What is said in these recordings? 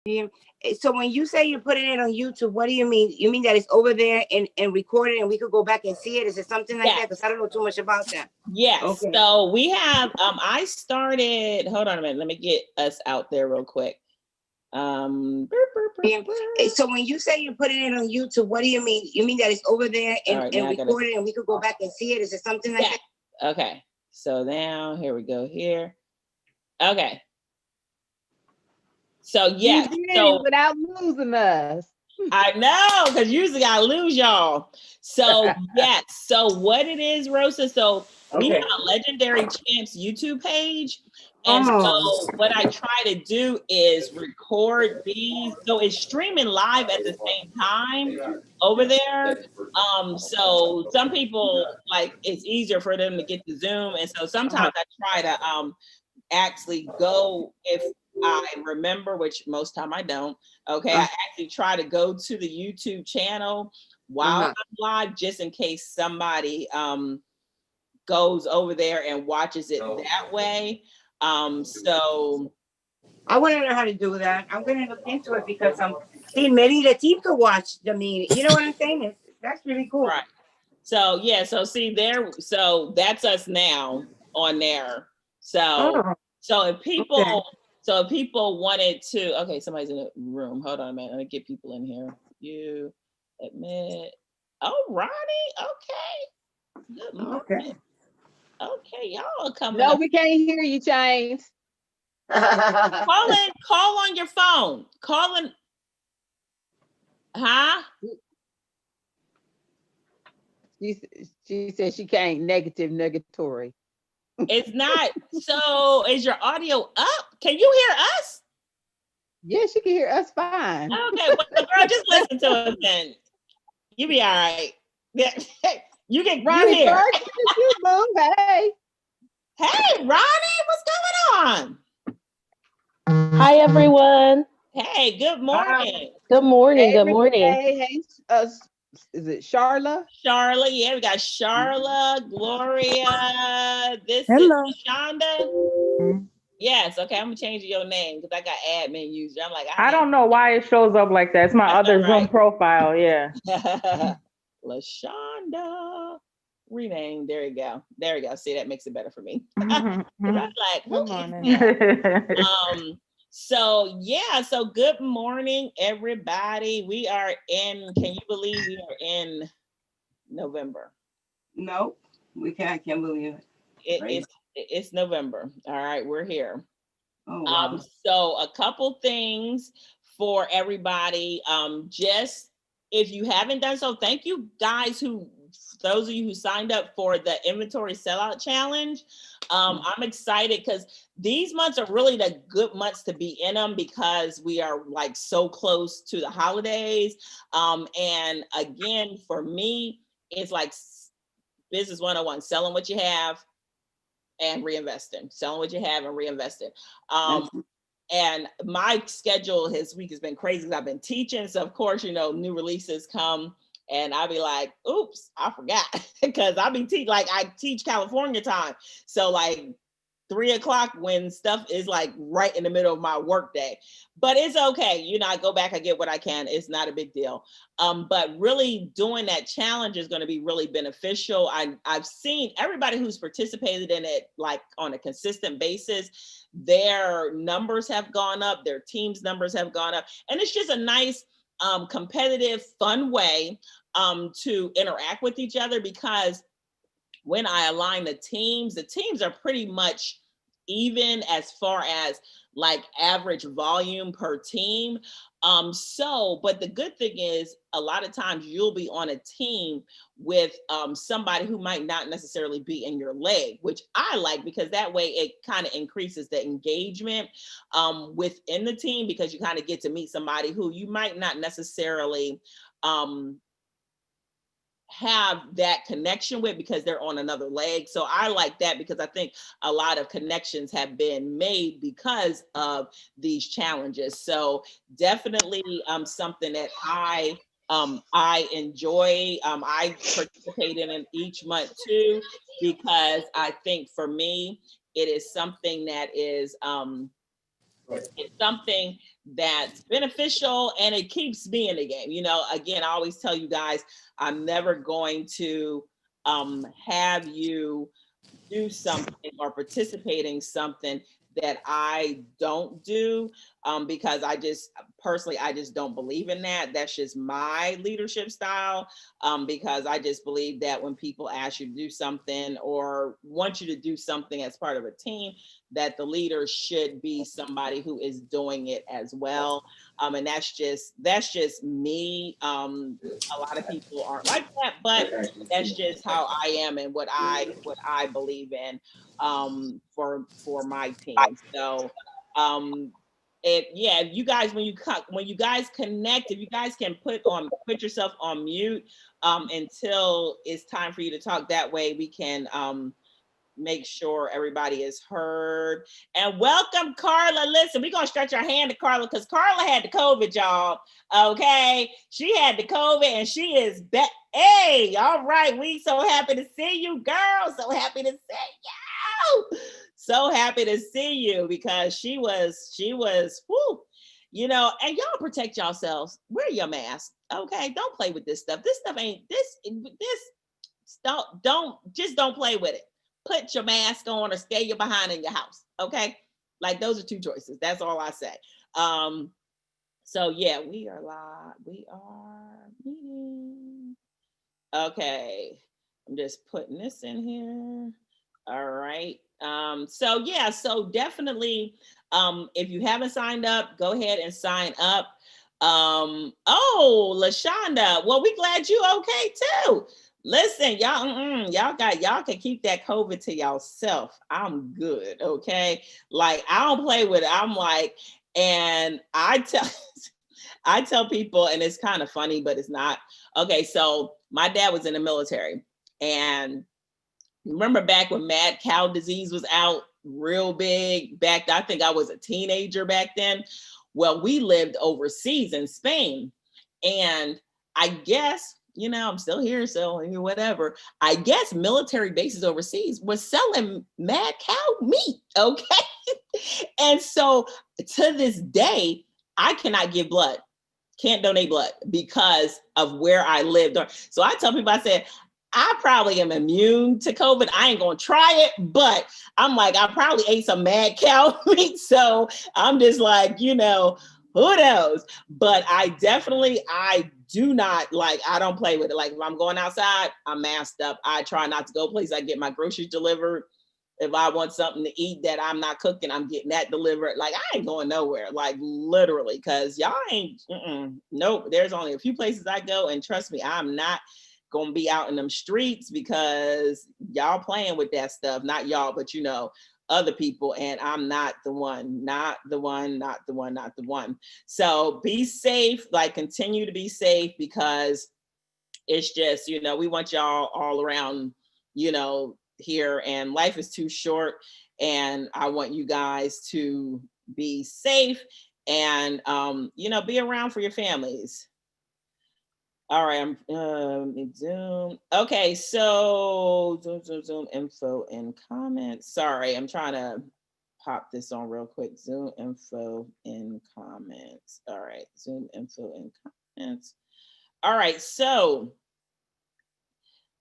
So when you say you're putting it on YouTube, what do you mean? You mean that it's over there and recorded and we could go back and see it? Is it something like that? Because I don't know too much about that. Yes. Okay. So we have, I started, hold on a minute. Let me get us out there real quick. So when you say you're putting it on YouTube, what do you mean? You mean that it's over there and recorded and we could go back and see it? Is it something like that? Okay. So now here we go here. Okay. So yes. So without losing us. I know, because usually I lose y'all. So yes. So what it is, Rosa. So we have a Legendary Champz YouTube page. And so what I try to do is record these. So it's streaming live at the same time over there. So some people, like, it's easier for them to get the Zoom. And so sometimes I try to actually go, if I remember, which most time I don't. Okay, I actually try to go to the YouTube channel while I'm live, just in case somebody goes over there and watches it that way. So I want to know how to do that. I'm going to look into it because maybe the team could watch the meeting. You know what I'm saying? That's really cool. Right. So yeah, so see there, so that's us now on there. So so if people so if people wanted to, okay, somebody's in the room. Hold on a minute. Let me get people in here. You admit. Oh, Ronnie. Okay. Good morning. Okay, y'all are coming. No, we can't hear you, Champz. Call on your phone. Calling. Huh? She said she can't. Negatory. It's not. So is your audio up? Can you hear us? Yeah, she can hear us fine. Okay, well, girl, just listen to us then. You be all right. You can Ronnie, you hear. You move. Hey. Hey, Ronnie, what's going on? Hi, everyone. Hey, good morning. Good morning. Hey, good morning. Hey, is it Charla? Charla, yeah, we got Charla, Gloria. This Hello. is Shonda. Yes, okay, I'm gonna change your name because I got admin user. I'm like, I don't know why it shows up like that. It's my other Zoom profile. Yeah. LaShonda. Rename. There you go. There you go. See, that makes it better for me. I was like, who is that? So yeah, so good morning, everybody. We are in, can you believe we are in November? No, we can't believe it. It's November. All right, we're here. Oh, wow. So a couple things for everybody. Just if you haven't done so, thank you guys those of you who signed up for the inventory sellout challenge. I'm excited because these months are really the good months to be in them because we are like so close to the holidays. And again, for me, it's like business 101, selling what you have and reinvesting, selling what you have and reinvesting. And my schedule this week has been crazy because I've been teaching. So of course, new releases come and I'll be like, oops, I forgot. Because I'll be I teach California time. So like 3 o'clock when stuff is like right in the middle of my work day. But it's okay. I go back, I get what I can. It's not a big deal. But really doing that challenge is going to be really beneficial. I've seen everybody who's participated in it like on a consistent basis, their numbers have gone up, their team's numbers have gone up. And it's just a nice competitive, fun way to interact with each other because when I align the teams are pretty much even as far as like average volume per team. But the good thing is a lot of times you'll be on a team with somebody who might not necessarily be in your leg, which I like because that way it kind of increases the engagement within the team because you kind of get to meet somebody who you might not necessarily have that connection with because they're on another leg. So I like that because I think a lot of connections have been made because of these challenges. So definitely something that I enjoy. I participate in it each month too, because I think for me, it is something that is it's something that's beneficial and it keeps me in the game. You know, again, I always tell you guys, I'm never going to have you do something or participating something that I don't do, because I just personally, I just don't believe in that. That's just my leadership style, because I just believe that when people ask you to do something or want you to do something as part of a team, that the leader should be somebody who is doing it as well. And that's just me. A lot of people aren't like that, but that's just how I am and what I believe in, for my team. So if you guys, when you guys connect, if you guys can put yourself on mute until it's time for you to talk, that way we can make sure everybody is heard. And welcome, Carla. Listen, we're gonna stretch our hand to Carla because Carla had the COVID, y'all. Okay, she had the COVID and she is back. Hey, all right, we so happy to see you, girl. So happy to see you. So happy to see you because she was whoo, you know, and y'all protect yourselves. Wear your mask. Okay, don't play with this stuff. This stuff ain't this don't play with it. Put your mask on or stay your behind in your house. Okay, like those are two choices. That's all I say. So yeah, we are live. We are meeting. Okay, I'm just putting this in here. All right. So yeah, so definitely, if you haven't signed up, go ahead and sign up. Oh, LaShonda, well, we glad you okay too. Listen, y'all can keep that COVID to yourself. I'm good, okay? Like, I don't play with it. I'm like, and I tell people, and it's kind of funny, but it's not. Okay, so my dad was in the military, and remember back when mad cow disease was out real big back, I think I was a teenager back then. Well, we lived overseas in Spain, and I guess, you know, I'm still here, so whatever. I guess military bases overseas was selling mad cow meat, okay? And so to this day, I cannot give blood, can't donate blood because of where I lived. So I tell people, I said, I probably am immune to COVID. I ain't gonna try it, but I'm like, I probably ate some mad cow meat. So I'm just like, you know, who knows? But I do not, like, I don't play with it. Like, if I'm going outside, I'm masked up. I try not to go places. I get my groceries delivered. If I want something to eat that I'm not cooking, I'm getting that delivered. Like, I ain't going nowhere, like literally, because y'all ain't, nope. There's only a few places I go, and trust me, I'm not gonna be out in them streets because y'all playing with that stuff. Not y'all, but you know, other people, and I'm not the one. So be safe, like continue to be safe, because it's just, you know, we want y'all all around, you know, here, and life is too short, and I want you guys to be safe and you know, be around for your families. All right, I'm Zoom. Okay, so Zoom info and comments. Sorry, I'm trying to pop this on real quick. Zoom info in comments. All right, Zoom info in comments. All right, so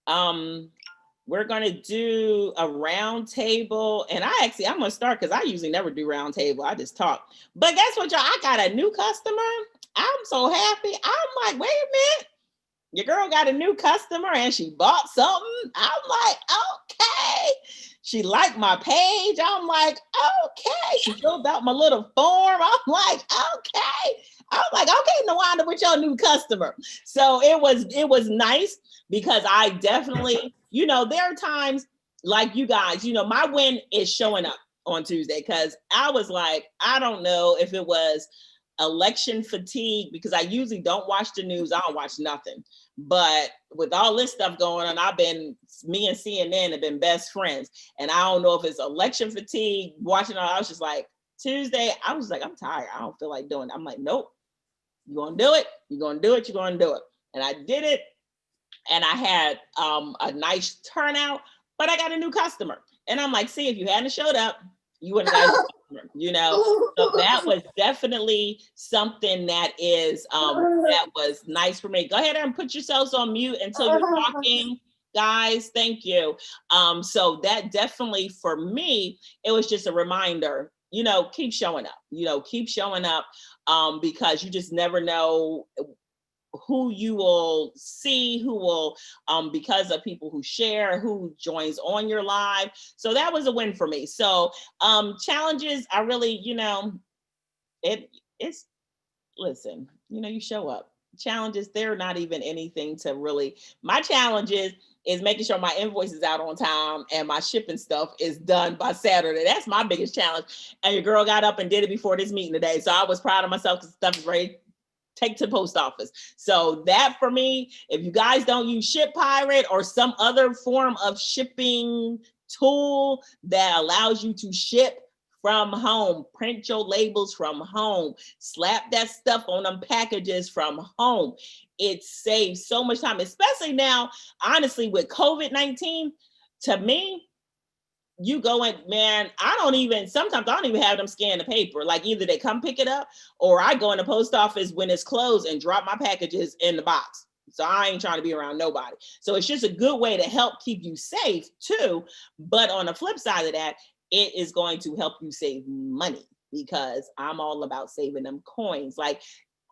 we're gonna do a round table, and I'm gonna start because I usually never do round table. I just talk. But guess what, y'all? I got a new customer. I'm so happy. I'm like, wait a minute. Your girl got a new customer and she bought something. I'm like, okay. She liked my page. I'm like, okay. She filled out my little form. I'm like, okay. I was like, okay, Nawanda, with your new customer. So it was nice because I definitely, you know, there are times like you guys, you know, my win is showing up on Tuesday because I was like, I don't know if it was election fatigue, because I usually don't watch the news. I don't watch nothing. But with all this stuff going on, me and CNN have been best friends. And I don't know if it's election fatigue, watching all, I was just like, Tuesday, I was like, I'm tired. I don't feel like doing it. I'm like, nope, you're going to do it. You're going to do it. You're going to do it. And I did it. And I had a nice turnout, but I got a new customer. And I'm like, see, if you hadn't showed up, you wouldn't have got you know. So that was definitely something that is that was nice for me. Go ahead and put yourselves on mute until you're talking, guys. Thank you. So that definitely for me, it was just a reminder, you know, keep showing up, you know, keep showing up, because you just never know who you will see, who will, because of people who share, who joins on your live. So that was a win for me. So challenges, I really, you know, it's, listen, you know, you show up. Challenges, they're not even anything to really, my challenges is making sure my invoice is out on time and my shipping stuff is done by Saturday. That's my biggest challenge. And your girl got up and did it before this meeting today. So I was proud of myself because stuff is ready take to the post office. So that for me, if you guys don't use Ship Pirate or some other form of shipping tool that allows you to ship from home, print your labels from home, slap that stuff on them packages from home, it saves so much time, especially now, honestly, with COVID-19, to me, you go in, man, sometimes I don't even have them scan the paper. Like either they come pick it up or I go in the post office when it's closed and drop my packages in the box. So I ain't trying to be around nobody. So it's just a good way to help keep you safe too. But on the flip side of that, it is going to help you save money because I'm all about saving them coins. Like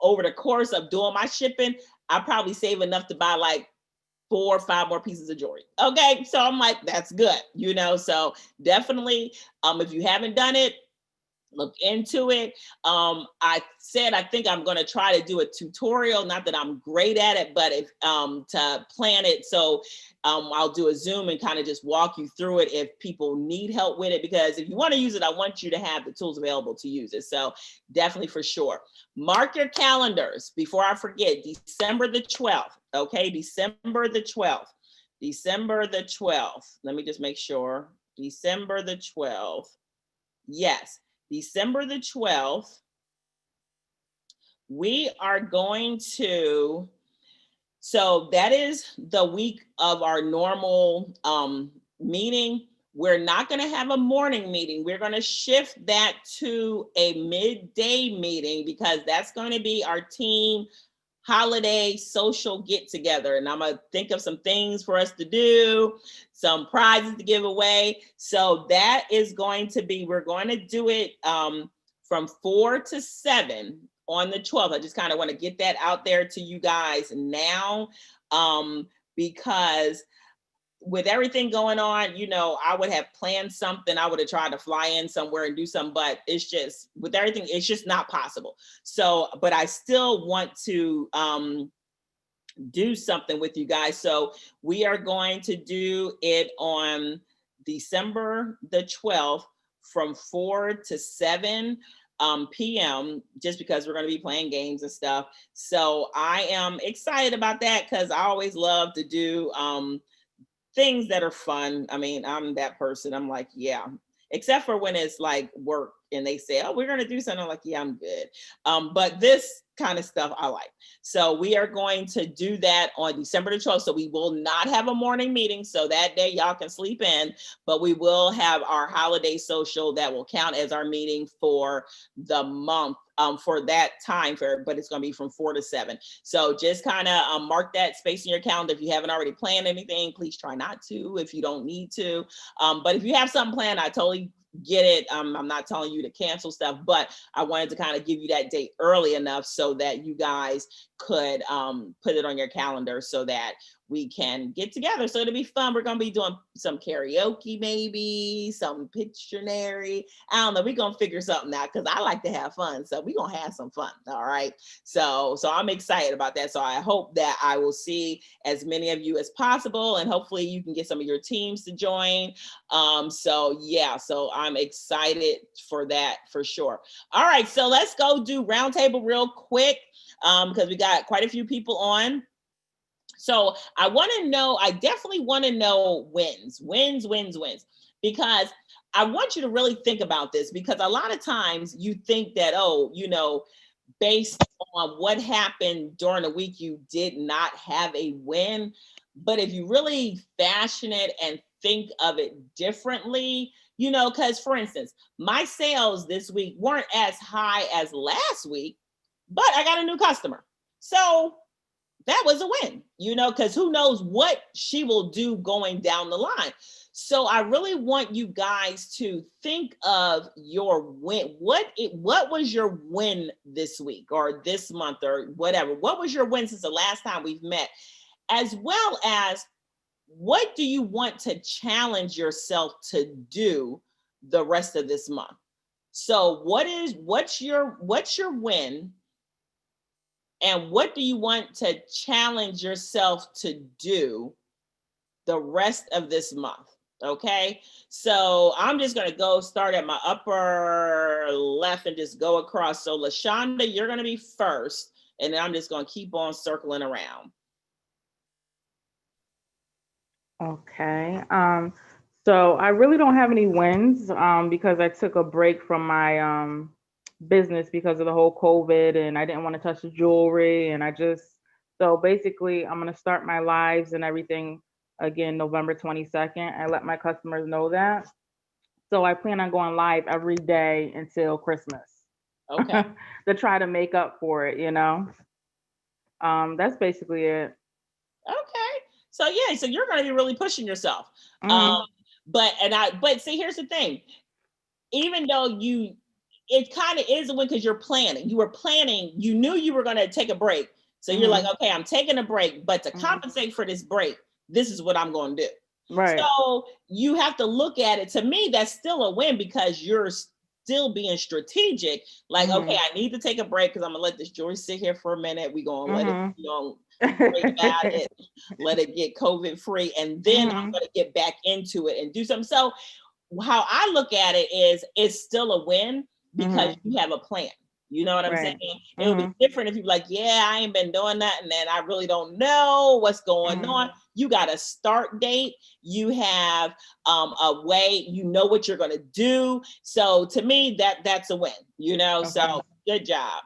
over the course of doing my shipping, I probably save enough to buy like 4 or 5 more pieces of jewelry. Okay. So I'm like, that's good, you know? So definitely, if you haven't done it, look into it. I think I'm going to try to do a tutorial, not that I'm great at it, but if to plan it. So I'll do a Zoom and kind of just walk you through it if people need help with it, because if you want to use it, I want you to have the tools available to use it. So definitely for sure. Mark your calendars before I forget, December the 12th. Okay. December the 12th. December the 12th. Let me just make sure. December the 12th. Yes. December the 12th, we are going to, so that is the week of our normal meeting. We're not going to have a morning meeting. We're going to shift that to a midday meeting because that's going to be our team holiday social get together. And I'm going to think of some things for us to do, some prizes to give away. So that is going to be, we're going to do it from 4 to 7 on the 12th. I just kind of want to get that out there to you guys now because with everything going on, you know, I would have planned something. I would have tried to fly in somewhere and do something, but it's just with everything, it's just not possible. So, but I still want to do something with you guys. So we are going to do it on December the 12th from 4 to 7 p.m. just because we're going to be playing games and stuff. So I am excited about that because I always love to do things that are fun. I mean, I'm that person. I'm like, yeah, except for when it's like work and they say, oh, we're going to do something. I'm like, yeah, I'm good. But this kind of stuff I like. So we are going to do that on December the 12th. So we will not have a morning meeting. So that day y'all can sleep in, but we will have our holiday social that will count as our meeting for the month. For that time for, but it's going to be from 4 to 7. So just kind of mark that space in your calendar. If you haven't already planned anything, please try not to if you don't need to. But if you have something planned, I totally get it. I'm not telling you to cancel stuff, but I wanted to kind of give you that date early enough so that you guys could put it on your calendar so that we can get together. So it'll be fun. We're going to be doing some karaoke, maybe some Pictionary. I don't know. We're going to figure something out because I like to have fun. So we're going to have some fun. All right. So I'm excited about that. So I hope that I will see as many of you as possible. And hopefully you can get some of your teams to join. So yeah, so I'm excited for that for sure. All right. So let's go do roundtable real quick because we got quite a few people on. So I want to know, I definitely want to know wins, because I want you to really think about this because a lot of times you think that, oh, you know, based on what happened during the week, you did not have a win. But if you really fashion it and think of it differently, You know, because for instance, my sales this week weren't as high as last week, but I got a new customer. So that was a win, you know, because who knows what she will do going down the line. So I really want you guys to think of your win. What was your win this week or this month or whatever? What was your win since the last time we've met? As well as what do you want to challenge yourself to do the rest of this month? So what's your win? And what do you want to challenge yourself to do the rest of this month? Okay, so I'm just going to go start at my upper left and just go across. So LaShonda, you're going to be first, and then I'm just going to keep on circling around. Okay. So I really don't have any wins because I took a break from my business because of the whole COVID, and I didn't want to touch the jewelry, and so basically I'm going to start my lives and everything again November 22nd. I let my customers know that. So I plan on going live every day until Christmas. Okay. To try to make up for it, you know. That's basically it. Okay. So yeah, so you're going to be really pushing yourself. Mm-hmm. But see, here's the thing. Even though it kind of is a win because you're planning. You were planning, you knew you were going to take a break. So you're like, okay, I'm taking a break, but to compensate for this break, this is what I'm going to do. Right. So you have to look at it. To me, that's still a win because you're still being strategic. Like, okay, I need to take a break because I'm gonna let this jewelry sit here for a minute. We're gonna let it, pray about it, let it get COVID free, and then I'm gonna get back into it and do something. So how I look at it is it's still a win because you have a plan. You know what I'm saying? It would be different if you're like, yeah, I ain't been doing that, and then I really don't know what's going on. You got a start date. You have a way. You know what you're gonna do. So to me, that's a win. You know. Okay. So good job.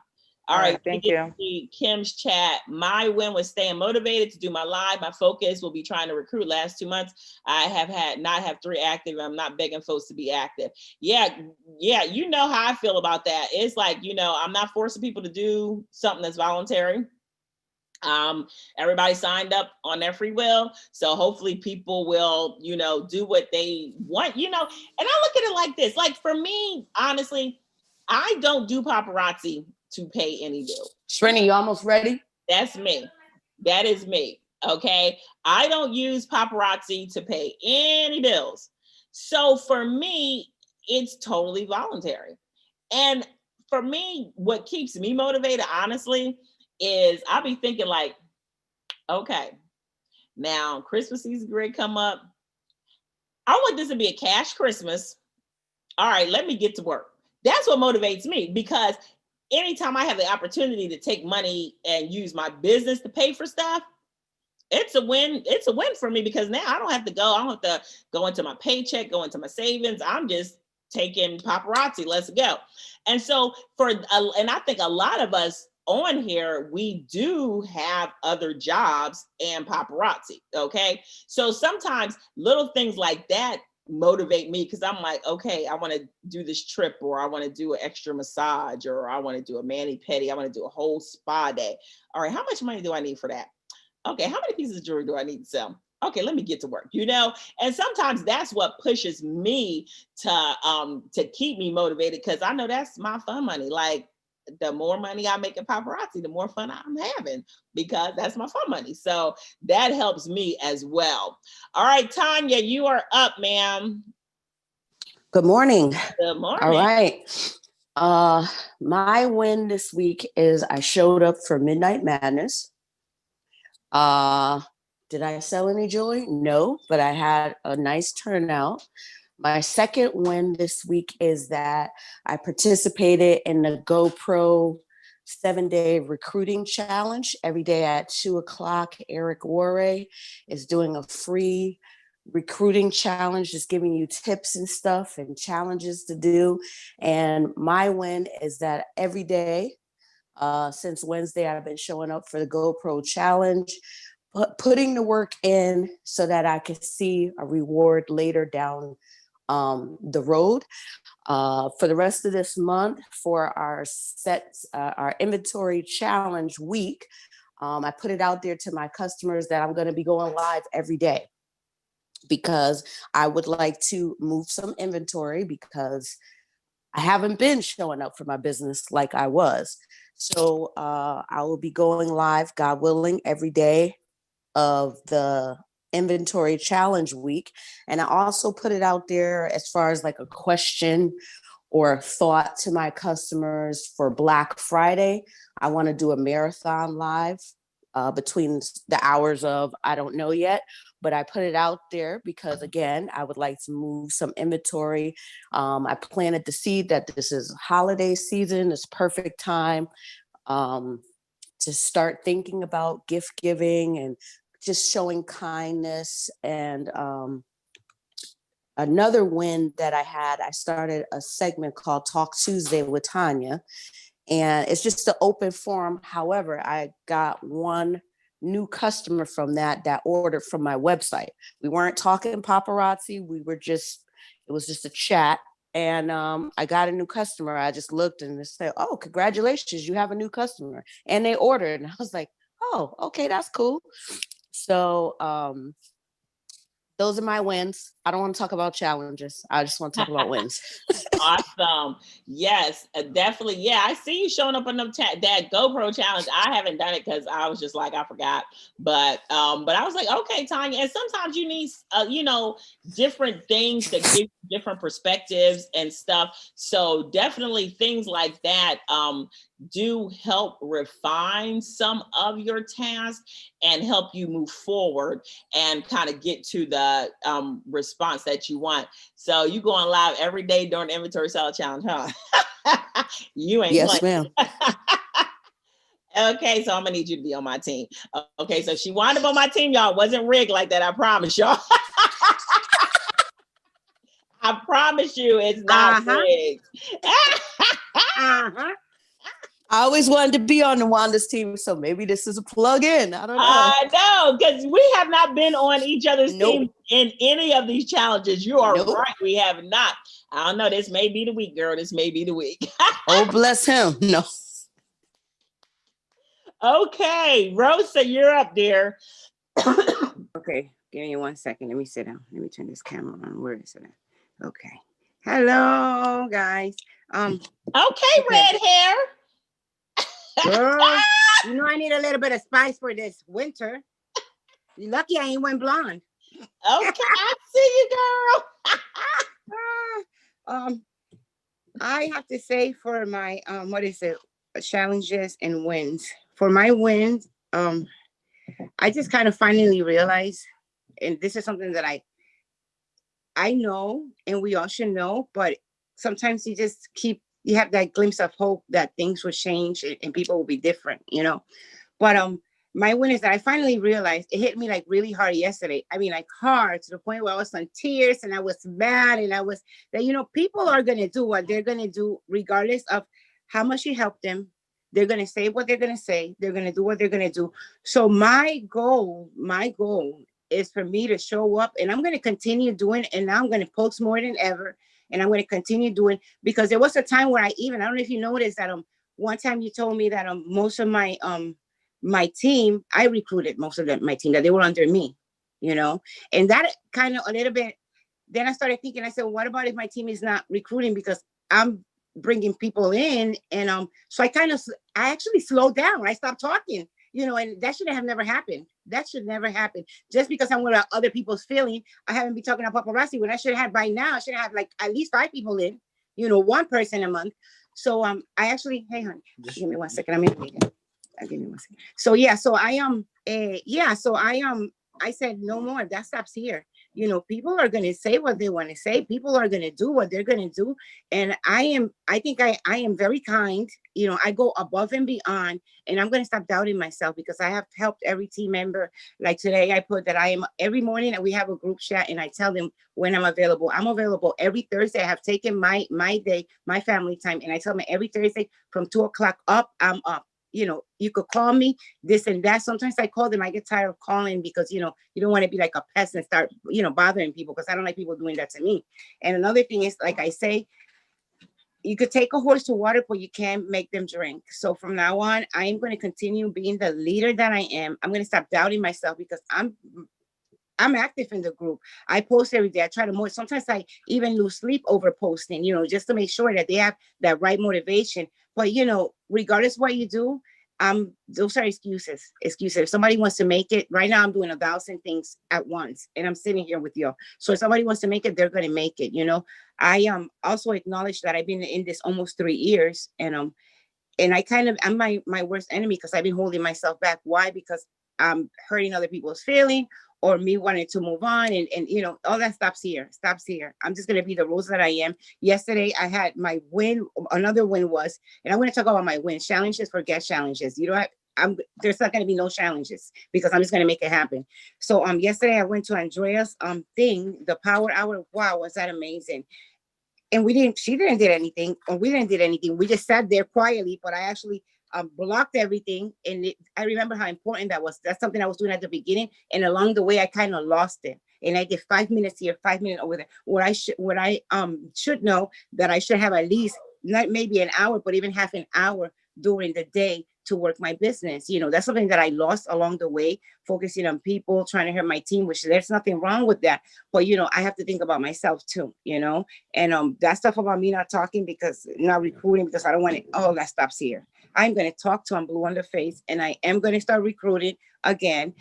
All right, thank you. Kim's chat. My win was staying motivated to do my live. My focus will be trying to recruit. Last 2 months, I have not have 3 active. I'm not begging folks to be active. Yeah, you know how I feel about that. It's like, I'm not forcing people to do something that's voluntary. Everybody signed up on their free will. So hopefully people will, do what they want, and I look at it like this. Like for me, honestly, I don't do paparazzi to pay any bill. Shrini, you almost ready? That's me. That is me. Okay. I don't use paparazzi to pay any bills. So for me, it's totally voluntary. And for me, what keeps me motivated, honestly, is I'll be thinking like, okay, now Christmas season great come up. I want this to be a cash Christmas. All right, let me get to work. That's what motivates me because anytime I have the opportunity to take money and use my business to pay for stuff, it's a win. It's a win for me because now I don't have to go. I don't have to go into my paycheck, go into my savings. I'm just taking paparazzi. Let's go. And so and I think a lot of us on here, we do have other jobs and paparazzi. Okay. So sometimes little things like that motivate me because I'm like, okay, I want to do this trip, or I want to do an extra massage, or I want to do a mani-pedi, I want to do a whole spa day. All right, how much money do I need for that? Okay, how many pieces of jewelry do I need to sell? Okay, let me get to work, and sometimes that's what pushes me to keep me motivated because I know that's my fun money. Like the more money I make in paparazzi, the more fun I'm having because that's my fun money. So that helps me as well. All right, Tanya, you are up, ma'am. Good morning. Good morning. All right. My win this week is I showed up for Midnight Madness. Did I sell any jewelry? No, but I had a nice turnout. My second win this week is that I participated in the GoPro 7-day recruiting challenge. Every day at 2:00, Eric Warray is doing a free recruiting challenge, just giving you tips and stuff and challenges to do. And my win is that every day since Wednesday, I've been showing up for the GoPro challenge, putting the work in so that I can see a reward later down the road. For the rest of this month, for our inventory challenge week, I put it out there to my customers that I'm going to be going live every day, because I would like to move some inventory, because I haven't been showing up for my business like I was. So I will be going live, God willing, every day of the inventory challenge week. And I also put it out there as far as like a question or a thought to my customers for Black Friday. I want to do a marathon live between the hours of, I don't know yet, but I put it out there because, again, I would like to move some inventory. I planted the seed that this is holiday season, it's perfect time to start thinking about gift giving and just showing kindness. And another win that I had, I started a segment called Talk Tuesday with Tanya, and it's just an open forum. However, I got one new customer from that ordered from my website. We weren't talking paparazzi. It was just a chat. And I got a new customer. I just looked and said, "Oh, congratulations, you have a new customer." And they ordered. And I was like, "Oh, okay, that's cool." So those are my wins. I don't want to talk about challenges. I just want to talk about wins. Awesome. Yes, definitely. Yeah, I see you showing up on that GoPro challenge. I haven't done it because I was just like, I forgot. But I was like, okay, Tanya. And sometimes you need, different things to give different perspectives and stuff. So definitely things like that do help refine some of your tasks and help you move forward and kind of get to the response that you want. So you going live every day during the inventory seller challenge, huh? You ain't Yes, playing. ma'am. Okay, so I'm gonna need you to be on my team. Okay, so she wound up on my team, y'all. Wasn't rigged like that, I promise y'all. I promise you it's not rigged. I always wanted to be on the Wanda's team, so maybe this is a plug-in. I don't know. I know, because we have not been on each other's Nope. team in any of these challenges. You are Nope. right, we have not. I don't know, this may be the week, girl. This may be the week. Oh, bless him. No. Okay, Rosa, you're up, dear. Okay, give me 1 second. Let me sit down. Let me turn this camera on. Where is it at? Okay. Hello, guys. Okay, red hair. Girl, you know I need a little bit of spice for this winter. You lucky I ain't went blonde. Okay, I see you, girl. I have to say for my challenges and wins. For my wins, I just kind of finally realized, and this is something that I know, and we all should know, but sometimes you have that glimpse of hope that things will change and people will be different, But my win is that I finally realized, it hit me like really hard yesterday. I mean, like hard, to the point where I was in tears and I was mad, and I was that, people are going to do what they're going to do regardless of how much you help them. They're going to say what they're going to say. They're going to do what they're going to do. So my goal is for me to show up, and I'm going to continue doing, and now I'm going to post more than ever. And I'm going to continue doing, because there was a time where I don't know if you noticed that one time you told me that most of my team, I recruited most of my team, that they were under me, and that kind of a little bit. Then I started thinking, I said, well, what about if my team is not recruiting because I'm bringing people in? And so I actually slowed down. I stopped talking, and that should have never happened. That should never happen. Just because I'm worried about other people's feeling, I haven't been talking about paparazzi when I should have by now. I should have like at least 5 people in, one person a month. So I actually, hey honey, give me 1 second. I'm in the meeting. Give me 1 second. So yeah, so I said no more. That stops here. People are going to say what they want to say. People are going to do what they're going to do. And I think I am very kind. I go above and beyond, and I'm going to stop doubting myself, because I have helped every team member. Like today, I put that I am every morning, and we have a group chat, and I tell them when I'm available. I'm available every Thursday. I have taken my day, my family time, and I tell them every Thursday from 2:00 up, I'm up. you could call me this and that. Sometimes I call them, I get tired of calling because, you don't want to be like a pest and start, bothering people, because I don't like people doing that to me. And another thing is, like I say, you could take a horse to water, but you can't make them drink. So from now on, I am going to continue being the leader that I am. I'm going to stop doubting myself, because I'm active in the group. I post every day. I try to more. Sometimes I even lose sleep over posting, just to make sure that they have that right motivation. But regardless what you do, those are excuses. Excuses. If somebody wants to make it, right now I'm doing 1,000 things at once, and I'm sitting here with you. So if somebody wants to make it, they're going to make it. I also acknowledge that I've been in this almost 3 years, and I'm my worst enemy, because I've been holding myself back. Why? Because I'm hurting other people's feeling, or me wanting to move on, and all that stops here. I'm just gonna be the rose that I am. Yesterday I had my win. Another win was, and I'm gonna talk about my win. Challenges forget challenges. There's not gonna be no challenges, because I'm just gonna make it happen. So yesterday I went to Andrea's thing, the power hour. Wow, was that amazing. And she didn't did anything, or we didn't did anything. We just sat there quietly, but I actually blocked everything. And I remember how important that was. That's something I was doing at the beginning. And along the way, I kind of lost it. And I did 5 minutes here, 5 minutes over there. What I should know, that I should have at least, not maybe an hour, but even half an hour during the day to work my business. That's something that I lost along the way, focusing on people, trying to help my team, which there's nothing wrong with that. But, I have to think about myself too, and that stuff about me not talking, because not recruiting, because I don't want it. All that stops here. I'm going to talk to them blue on the face, and I am going to start recruiting again.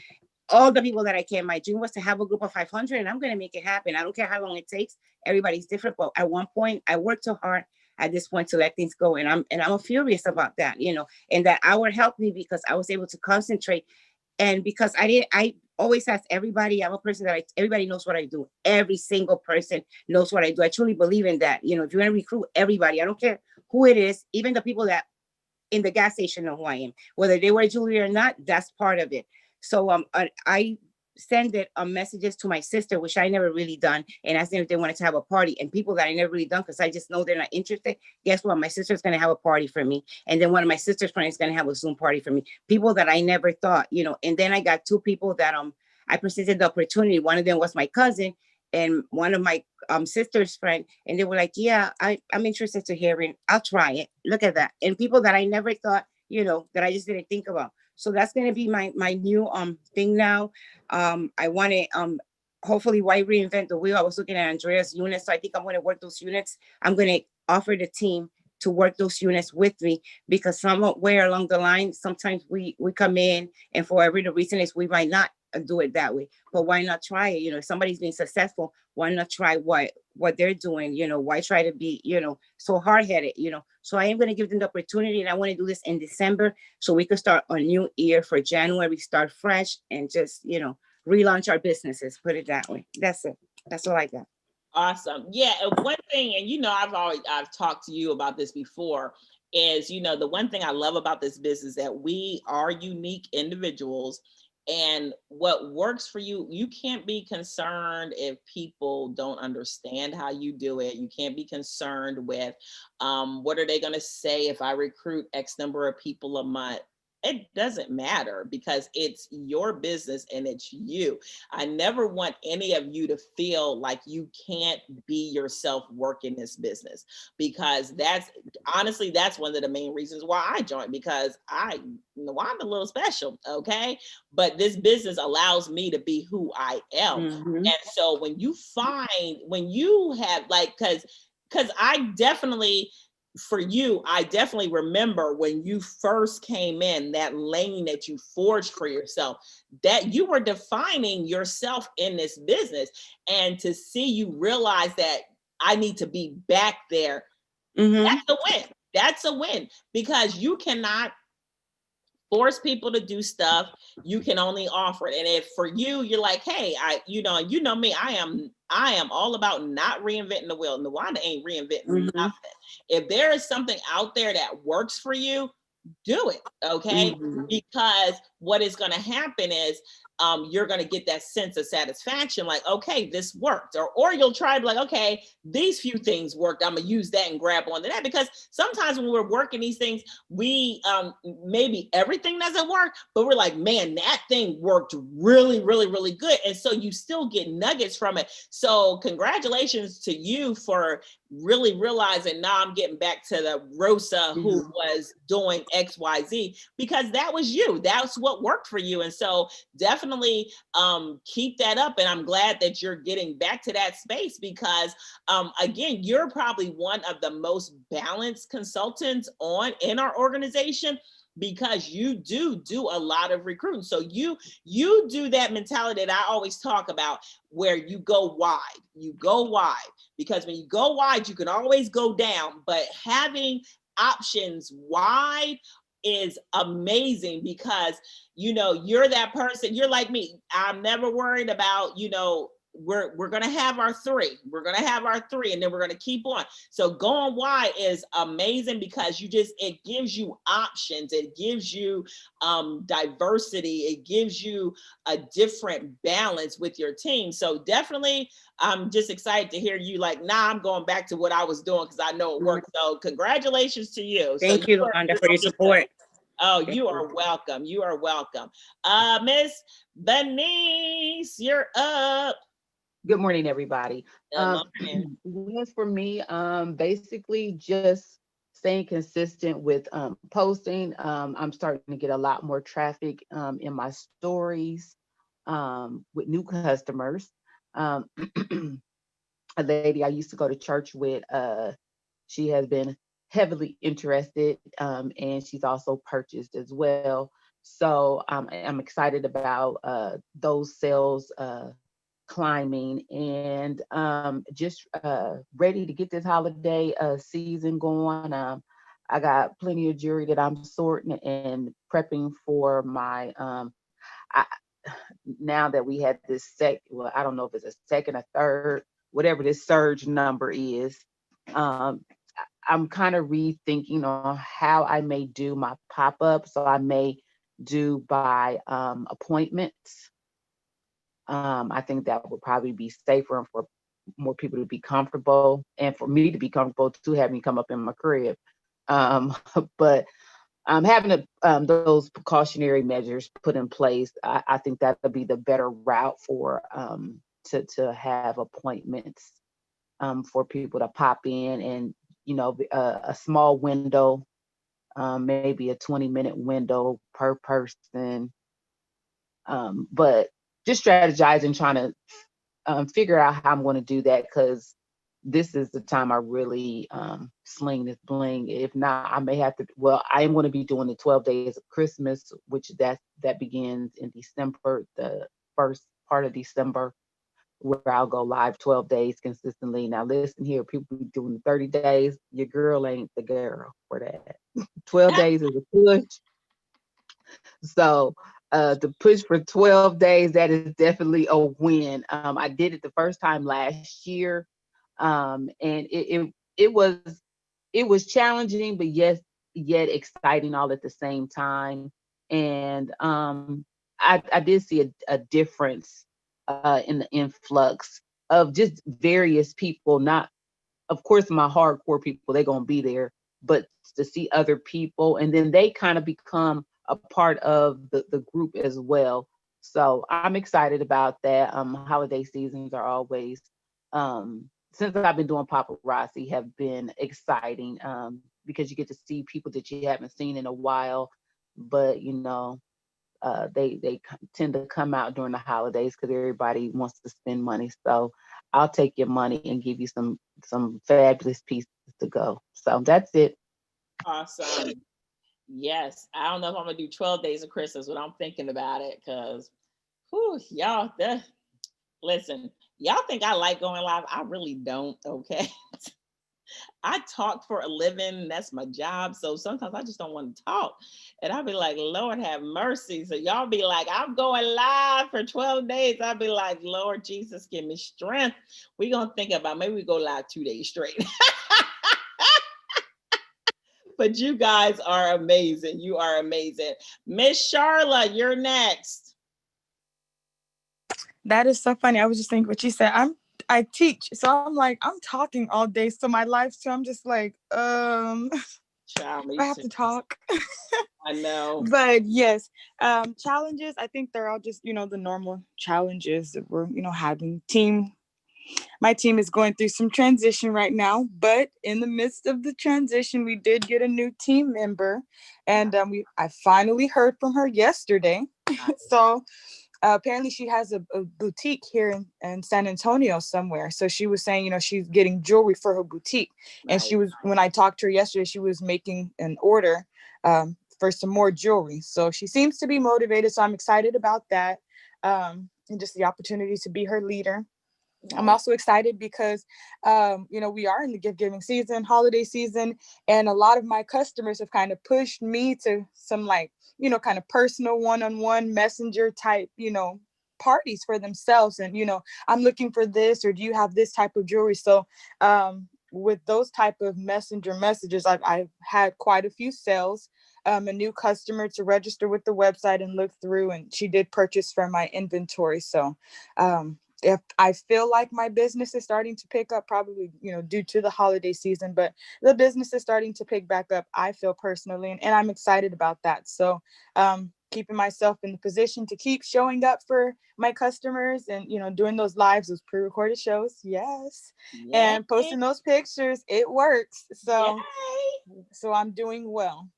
All the people that I can. My dream was to have a group of 500, and I'm going to make it happen. I don't care how long it takes. Everybody's different, but at one point I worked too hard at this point to let things go. And I'm furious about that, and that hour helped me, because I was able to concentrate. And because I always ask everybody, I'm a person that everybody knows what I do. Every single person knows what I do. I truly believe in that. If you're going to recruit everybody, I don't care who it is, even the people that in the gas station know who I am, whether they wear jewelry or not, that's part of it. So I send messages to my sister, which I never really done, and asked them if they wanted to have a party. And people that I never really done, because I just know they're not interested. Guess what? My sister's going to have a party for me, and then one of my sister's friends is going to have a Zoom party for me. People that I never thought, And then I got 2 people that I presented the opportunity. One of them was my cousin, and one of my sister's friend, and they were like, "Yeah, I'm interested to hearing. I'll try it." Look at that. And people that I never thought, that I just didn't think about. So that's going to be my new thing now. I want to hopefully, why reinvent the wheel? I was looking at Andrea's units, so I think I'm going to work those units. I'm going to offer the team to work those units with me, because somewhere along the line, sometimes we come in, and for whatever the reason is, we might not do it that way. But why not try it? If somebody's being successful, why not try what they're doing? Why try to be so hard-headed? So I am going to give them the opportunity, and I want to do this in December, so we could start a new year for January, start fresh, and just relaunch our businesses. Put it that way. That's it. That's all I got. Awesome. Yeah. And one thing, and I've talked to you about this before, is the one thing I love about this business, that we are unique individuals. And what works for you, you can't be concerned if people don't understand how you do it. You can't be concerned with what are they going to say if I recruit X number of people a month. It doesn't matter, because it's your business and it's you. I never want any of you to feel like you can't be yourself working this business, because that's one of the main reasons why I joined, because I'm a little special. Okay. But this business allows me to be who I am. Mm-hmm. And so when you have because I definitely remember when you first came in, that lane that you forged for yourself, that you were defining yourself in this business. And to see you realize that I need to be back there, Mm-hmm. that's a win. That's a win, because you cannot force people to do stuff. You can only offer it. And if for you, you're like, hey, you know me, I am all about not reinventing the wheel. Nawanda ain't reinventing nothing. If there is something out there that works for you, do it. Okay. Mm-hmm. Because what is going to happen is you're going to get that sense of satisfaction, like, okay, this worked. Or you'll try to be like, okay, these few things worked. I'm going to use that and grab onto that. Because sometimes when we're working these things, we maybe everything doesn't work, but we're like, man, that thing worked really, really, really good. And so you still get nuggets from it. So congratulations to you for really realizing, now I'm getting back to the Rosa who was doing XYZ, because that was you. That's what worked for you. And so definitely keep that up. And I'm glad that you're getting back to that space, because again, you're probably one of the most balanced consultants in our organization, because you do a lot of recruiting. So you do that mentality that I always talk about, where you go wide, because when you go wide, you can always go down, but having options wide is amazing, because, you're that person. You're like me. I'm never worried about, we're going to have our three. And then we're going to keep on. So going wide is amazing, because it gives you options. It gives you diversity. It gives you a different balance with your team. So definitely, I'm just excited to hear you like, I'm going back to what I was doing, because I know it worked. So congratulations to you. Thank you, Londa, for your support. Oh, you are welcome. You are welcome. Miss Bernice, you're up. Good morning, everybody. Good morning. Wins for me, basically just staying consistent with posting. I'm starting to get a lot more traffic in my stories with new customers. A lady I used to go to church with, she has been heavily interested, and she's also purchased as well. So I'm excited about those sales climbing, and just ready to get this holiday season going. I got plenty of jewelry that I'm sorting and prepping for my now that we had this I don't know if it's a second or third, whatever this surge number is. I'm kind of rethinking on how I may do my pop-up. So I may do by appointments. I think that would probably be safer and for more people to be comfortable, and for me to be comfortable to have me come up in my crib. But having those precautionary measures put in place, I think that would be the better route for to have appointments for people to pop in, and a small window, maybe a 20-minute window per person. But just strategizing, trying to figure out how I'm going to do that, because this is the time I really sling this bling. If not, I may have to. Well, I am going to be doing the 12 days of Christmas, which that begins in December, the first part of December, where I'll go live 12 days consistently. Now, listen here, people be doing 30 days. Your girl ain't the girl for that. 12 days is a push. So to push for 12 days, that is definitely a win. I did it the first time last year, and it was challenging, but yet exciting all at the same time. And I did see a difference in the influx of just various people. Not, of course, my hardcore people, they're gonna be there, but to see other people, and then they kind of become a part of the group as well. So I'm excited about that. Holiday seasons are always, since I've been doing paparazzi, have been exciting, because you get to see people that you haven't seen in a while, but they tend to come out during the holidays because everybody wants to spend money. So I'll take your money and give you some fabulous pieces to go. So that's it. Awesome. Yes. I don't know if I'm gonna do 12 days of Christmas, but I'm thinking about it, because y'all, listen, y'all think I like going live. I really don't, okay? I talk for a living. That's my job. So sometimes I just don't want to talk. And I'll be like, Lord have mercy. So y'all be like, I'm going live for 12 days. I'll be like, Lord Jesus, give me strength. We're going to think about maybe we go live 2 days straight. But you guys are amazing. You are amazing. Miss Charla, you're next. That is so funny. I was just thinking what you said. I teach, so I'm like I'm talking all day. So my life, so I'm just like, Child, me I have too. to talk. I know. But yes, challenges. I think they're all just the normal challenges that we're having. My team is going through some transition right now, but in the midst of the transition, we did get a new team member, and I finally heard from her yesterday. So apparently she has a boutique here in San Antonio somewhere. So she was saying, she's getting jewelry for her boutique. And she was, when I talked to her yesterday, she was making an order for some more jewelry. So she seems to be motivated. So I'm excited about that. And just the opportunity to be her leader. I'm also excited because, we are in the gift giving season, holiday season, and a lot of my customers have kind of pushed me to some kind of personal one-on-one messenger type, parties for themselves. And, I'm looking for this, or do you have this type of jewelry? So with those type of messenger messages, I've had quite a few sales. A new customer to register with the website and look through, and she did purchase from my inventory. So if I feel like my business is starting to pick up, probably, due to the holiday season, but the business is starting to pick back up, I feel personally, and I'm excited about that. So, keeping myself in the position to keep showing up for my customers and, doing those lives, those pre-recorded shows. Yes. Yay. And posting those pictures, it works. So, Yay. so I'm doing well.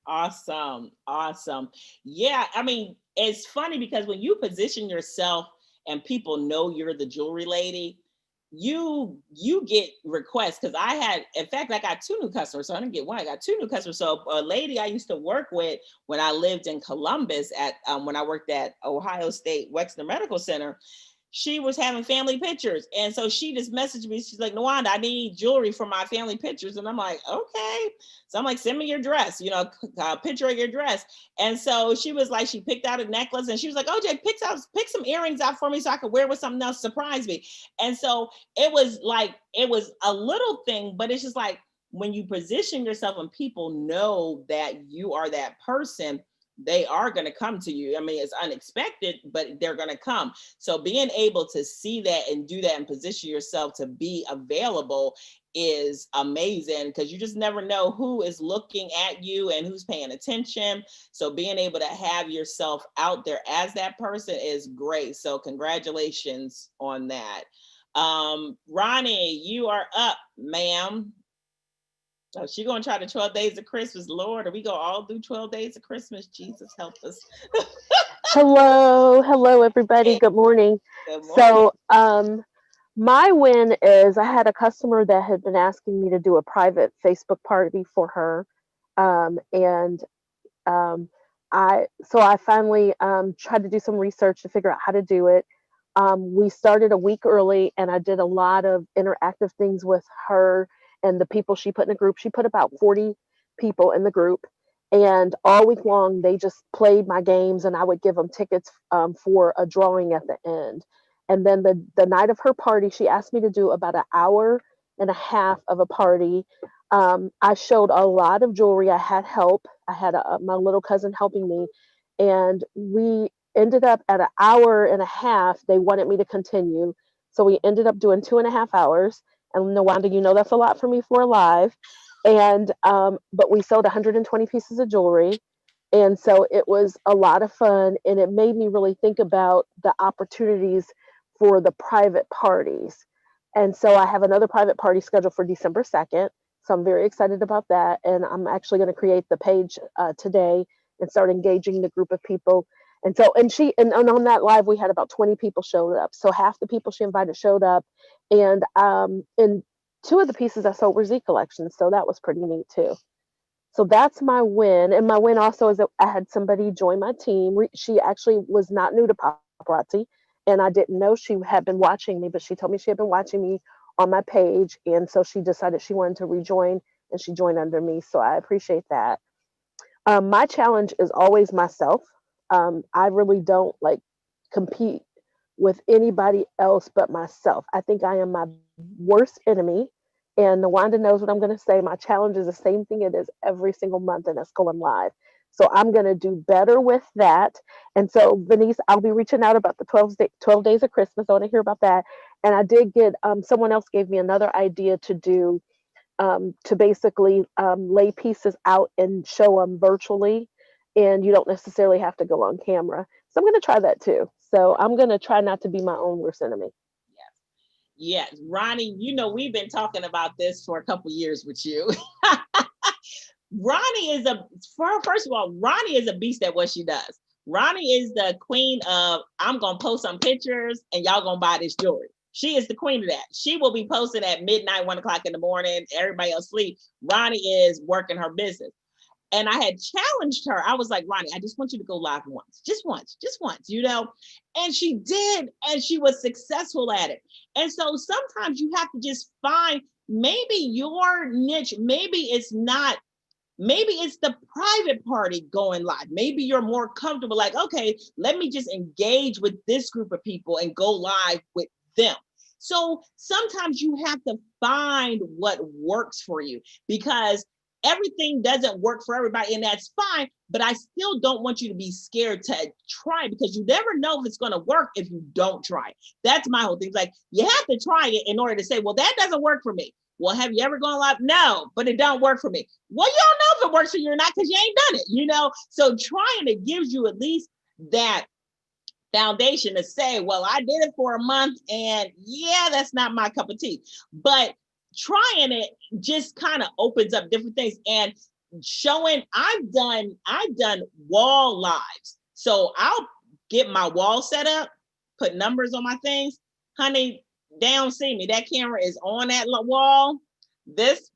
Awesome. Awesome. Yeah. I mean, it's funny because when you position yourself and people know you're the jewelry lady, you get requests. Because in fact, I got 2 new customers. So I didn't get one, I got 2 new customers. So a lady I used to work with when I lived in Columbus when I worked at Ohio State Wexner Medical Center, she was having family pictures. And so she just messaged me. She's like, Nwanda, I need jewelry for my family pictures. And I'm like, okay. So I'm like, send me your dress, a picture of your dress. And so she was like, she picked out a necklace and she was like, OJ, pick some earrings out for me so I could wear with something else, surprise me. And so it was a little thing, but it's just like when you position yourself and people know that you are that person, they are going to come to you. I mean, it's unexpected, but they're going to come. So being able to see that and do that and position yourself to be available is amazing, because you just never know who is looking at you and who's paying attention. So being able to have yourself out there as that person is great. So congratulations on that. Ronnie, you are up, ma'am. So she gonna try the 12 days of Christmas. Lord, are we gonna all do 12 days of Christmas? Jesus help us. Hello everybody. Good morning. Good morning. So my win is I had a customer that had been asking me to do a private Facebook party for her. And I finally tried to do some research to figure out how to do it. We started a week early, and I did a lot of interactive things with her and the people she put in the group. She put about 40 people in the group, and all week long they just played my games, and I would give them tickets for a drawing at the end. And then the night of her party, she asked me to do about an hour and a half of a party. I showed a lot of jewelry. I had help. I had my little cousin helping me, and we ended up at an hour and a half. They wanted me to continue, so we ended up doing 2.5 hours. And Nwanda, that's a lot for me for a live. And but we sold 120 pieces of jewelry, and so it was a lot of fun, and it made me really think about the opportunities for the private parties. And so I have another private party scheduled for December 2nd. So I'm very excited about that. And I'm actually going to create the page today and start engaging the group of people. And so, and on that live, we had about 20 people showed up. So half the people she invited showed up. And 2 of the pieces I sold were Z collections. So that was pretty neat too. So that's my win. And my win also is that I had somebody join my team. She actually was not new to paparazzi, and I didn't know she had been watching me, but she told me she had been watching me on my page. And so she decided she wanted to rejoin, and she joined under me. So I appreciate that. My challenge is always myself. I really don't compete with anybody else but myself. I think I am my worst enemy. And Nawanda knows what I'm going to say. My challenge is the same thing it is every single month, and it's going live. So I'm going to do better with that. And so, Venice, I'll be reaching out about the 12 days of Christmas. I want to hear about that. And I did get, someone else gave me another idea to do, to basically lay pieces out and show them virtually. And you don't necessarily have to go on camera. So I'm going to try that too. So I'm going to try not to be my own worst enemy. Yes, Ronnie, you know, we've been talking about this for a couple years with you. Ronnie is first of all, Ronnie is a beast at what she does. Ronnie is the queen of, I'm going to post some pictures and y'all going to buy this jewelry. She is the queen of that. She will be posting at midnight, 1 o'clock in the morning, everybody else sleep. Ronnie is working her business. And I had challenged her. I was like, Ronnie, I just want you to go live just once, you know? And she did, and she was successful at it. And so sometimes you have to just find maybe your niche, maybe it's the private party going live. Maybe you're more comfortable, like, okay, let me just engage with this group of people and go live with them. So sometimes you have to find what works for you, because everything doesn't work for everybody, and that's fine. But I still don't want you to be scared to try, because you never know if it's going to work if you don't try. That's my whole thing. It's like, you have to try it in order to say, well, that doesn't work for me. Well, have you ever gone live? No, but it don't work for me. Well, you don't know if it works for you or not because you ain't done it, you know? So trying it gives you at least that foundation to say, well, I did it for a month and yeah, that's not my cup of tea. But trying it just kind of opens up different things, and showing, I've done wall lives. So I'll get my wall set up, put numbers on my things. Honey, they don't see me. That camera is on that wall.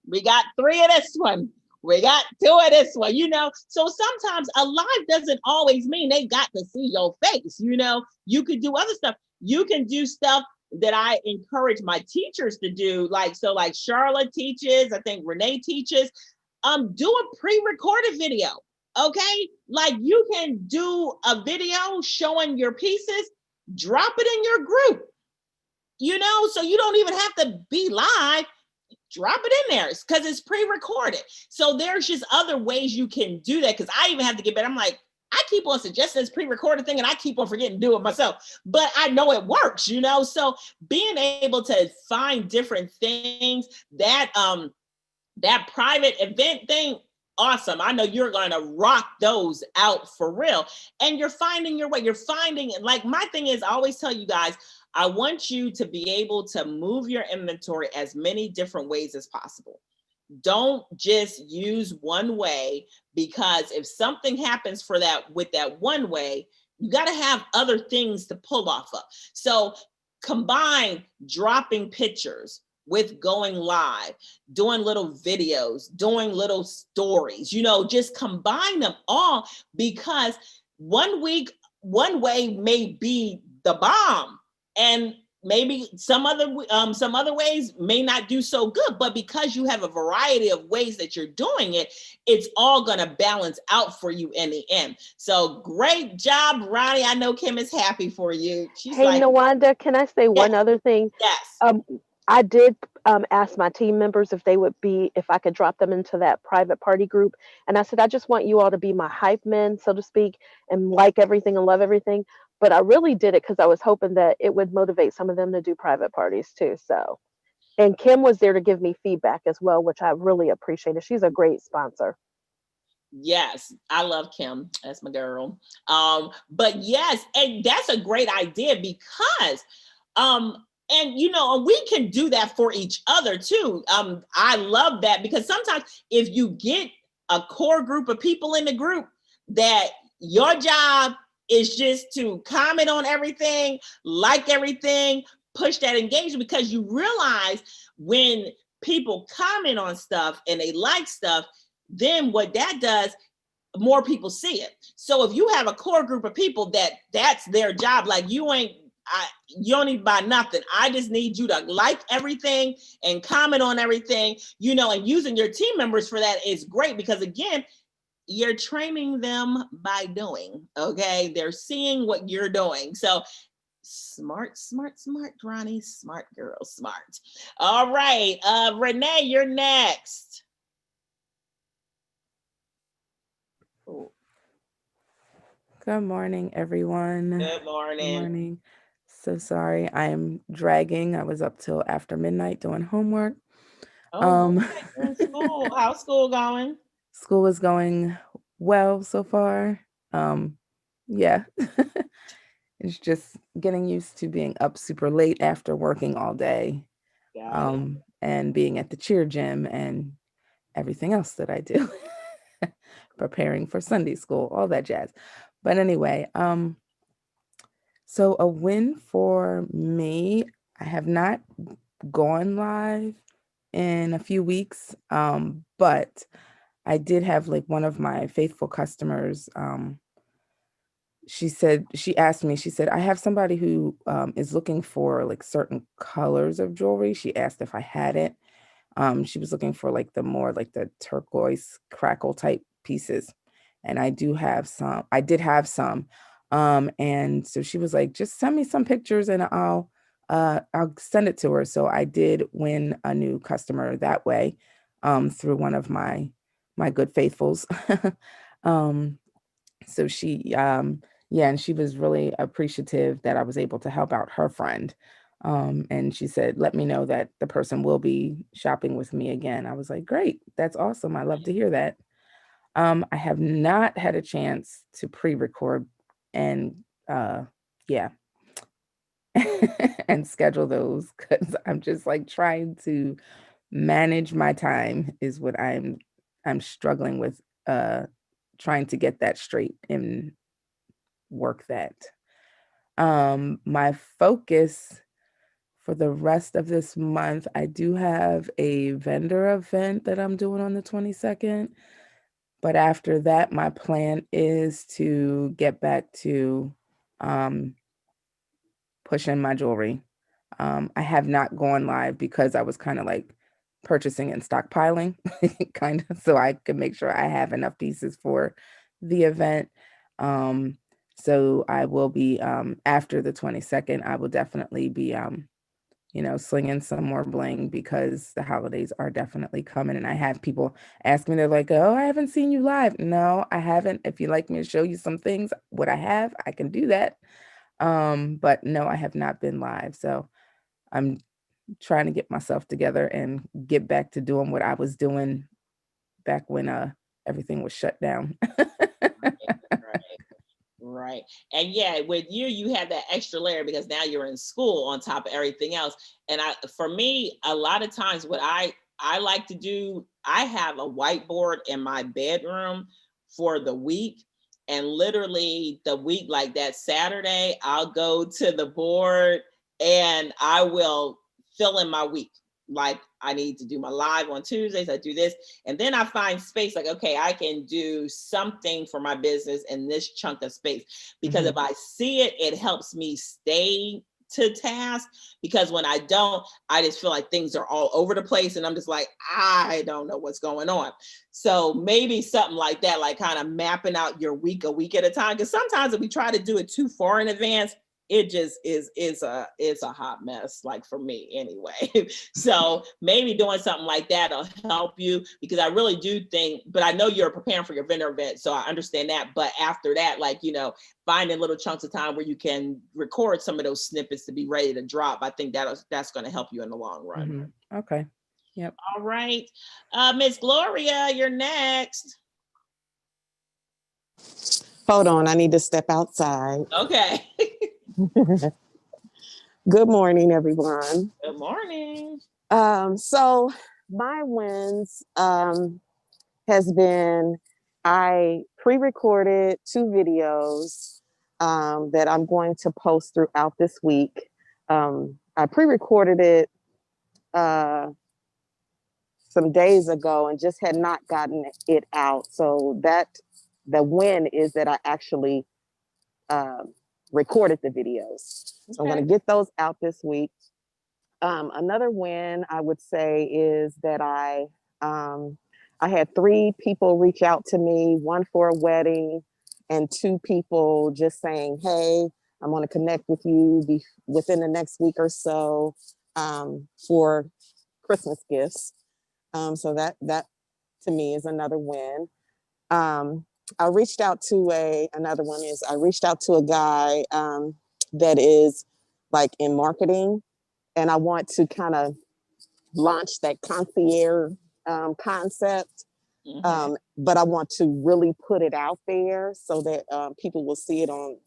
We got 3 of this one. We got 2 of this one, you know? So sometimes a live doesn't always mean they got to see your face, you know? You could do other stuff. You can do stuff that I encourage my teachers to do. Like Charlotte teaches, I think Renee teaches, do a pre-recorded video, okay? Like you can do a video showing your pieces, drop it in your group, you know? So you don't even have to be live. Drop it in there because it's pre-recorded. So there's just other ways you can do that, because I even have to get better. I'm like, I keep on suggesting this pre-recorded thing and I keep on forgetting to do it myself, but I know it works, you know? So being able to find different things, that private event thing, awesome. I know you're going to rock those out for real. And you're finding your way. You're finding, like, my thing is, I always tell you guys, I want you to be able to move your inventory as many different ways as possible. Don't just use one way, because if something happens with that one way, you got to have other things to pull off of. So combine dropping pictures with going live, doing little videos, doing little stories, you know, just combine them all, because one week, one way may be the bomb, and maybe some other ways may not do so good, but because you have a variety of ways that you're doing it, it's all going to balance out for you in the end. So great job, Ronnie. I know Kim is happy for you. She's Hey, like, Nawanda, can I say one other thing? yes. I did ask my team members if I could drop them into that private party group. And I said, I just want you all to be my hype men, so to speak, and like everything and love everything. But I really did it because I was hoping that it would motivate some of them to do private parties too. So, and Kim was there to give me feedback as well, which I really appreciated. She's a great sponsor. Yes, I love Kim. That's my girl. But yes, and that's a great idea, because and you know, we can do that for each other too. I love that, because sometimes if you get a core group of people in the group, that your job is just to comment on everything, like everything, push that engagement, because you realize when people comment on stuff and they like stuff, then what that does, more people see it. So if you have a core group of people that's their job, like you don't need to buy nothing. I just need you to like everything and comment on everything, you know, and using your team members for that is great, because again, you're training them by doing, okay? They're seeing what you're doing. So Smart, Ronnie. Smart girl, smart. All right. Renee, you're next. Ooh, Good morning, everyone. good morning. Morning. So sorry, I'm dragging. I was up till after midnight doing homework. Oh, okay. You're in school. How's school going? School is going well so far. Yeah. It's just getting used to being up super late after working all day, Got it. and being at the cheer gym and everything else that I do. Preparing for Sunday school, all that jazz. But anyway, so a win for me, I have not gone live in a few weeks, but I did have like one of my faithful customers. She asked me, she said, I have somebody who is looking for like certain colors of jewelry. She asked if I had it. She was looking for like the more like the turquoise crackle type pieces. And I did have some. And so she was like, just send me some pictures and I'll send it to her. So I did win a new customer that way, through one of my good faithfuls. um, so yeah, and she was really appreciative that I was able to help out her friend. And she said, let me know that the person will be shopping with me again. I was like, great, that's awesome. I love to hear that. I have not had a chance to pre-record and yeah, and schedule those because I'm just like trying to manage my time is what I'm struggling with, trying to get that straight and work that. My focus for the rest of this month, I do have a vendor event that I'm doing on the 22nd. But after that, my plan is to get back to pushing my jewelry. I have not gone live because I was kind of like purchasing and stockpiling, kind of, so I could make sure I have enough pieces for the event. So I will be, after the 22nd, I will definitely be, slinging some more bling because the holidays are definitely coming. And I have people ask me, they're like, oh, I haven't seen you live. No, I haven't. If you'd like me to show you some things, what I have, I can do that. But no, I have not been live. So I'm trying to get myself together and get back to doing what I was doing back when everything was shut down. Right. Right. And yeah, with you, you have that extra layer because now you're in school on top of everything else. And for me, a lot of times what I like to do, I have a whiteboard in my bedroom for the week. And literally the week, like that Saturday, I'll go to the board and I will fill in my week. Like I need to do my live on Tuesdays, I do this. And then I find space like, okay, I can do something for my business in this chunk of space. Because if I see it, it helps me stay to task. Because when I don't, I just feel like things are all over the place. And I'm just like, I don't know what's going on. So maybe something like that, like kind of mapping out your week a week at a time. Because sometimes if we try to do it too far in advance, it just is a hot mess, like for me anyway. So maybe doing something like that will help you, because I really do think, but I know you're preparing for your vendor event, so I understand that. But after that, like, finding little chunks of time where you can record some of those snippets to be ready to drop, I think that's going to help you in the long run. Okay. Yep. All right. Miss Gloria, you're next. Hold on, I need to step outside. Okay. Good morning, everyone. Good morning. So my wins has been I pre-recorded 2 videos that I'm going to post throughout this week. I pre-recorded it some days ago and just had not gotten it out. So the win is that I actually recorded the videos. So I'm going to get those out this week. Another win I would say is that I had 3 people reach out to me, one for a wedding and 2 people just saying, hey, I'm going to connect with you within the next week or so for Christmas gifts. So that to me is another win. I reached out to another one is I reached out to a guy that is like in marketing, and I want to kind of launch that concierge concept. But I want to really put it out there so that people will see it on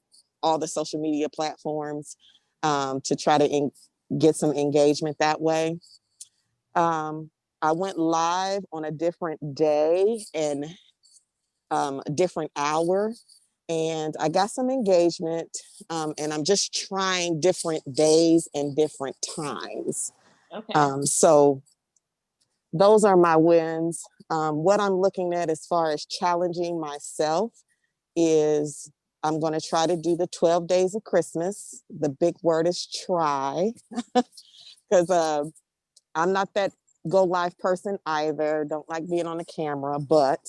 all the social media platforms to try to get some engagement that way. I went live on a different day and a different hour, and I got some engagement, and I'm just trying different days and different times. Okay. So those are my wins. What I'm looking at as far as challenging myself is I'm going to try to do the 12 days of Christmas. The big word is try, because I'm not that go live person either. Don't like being on the camera, but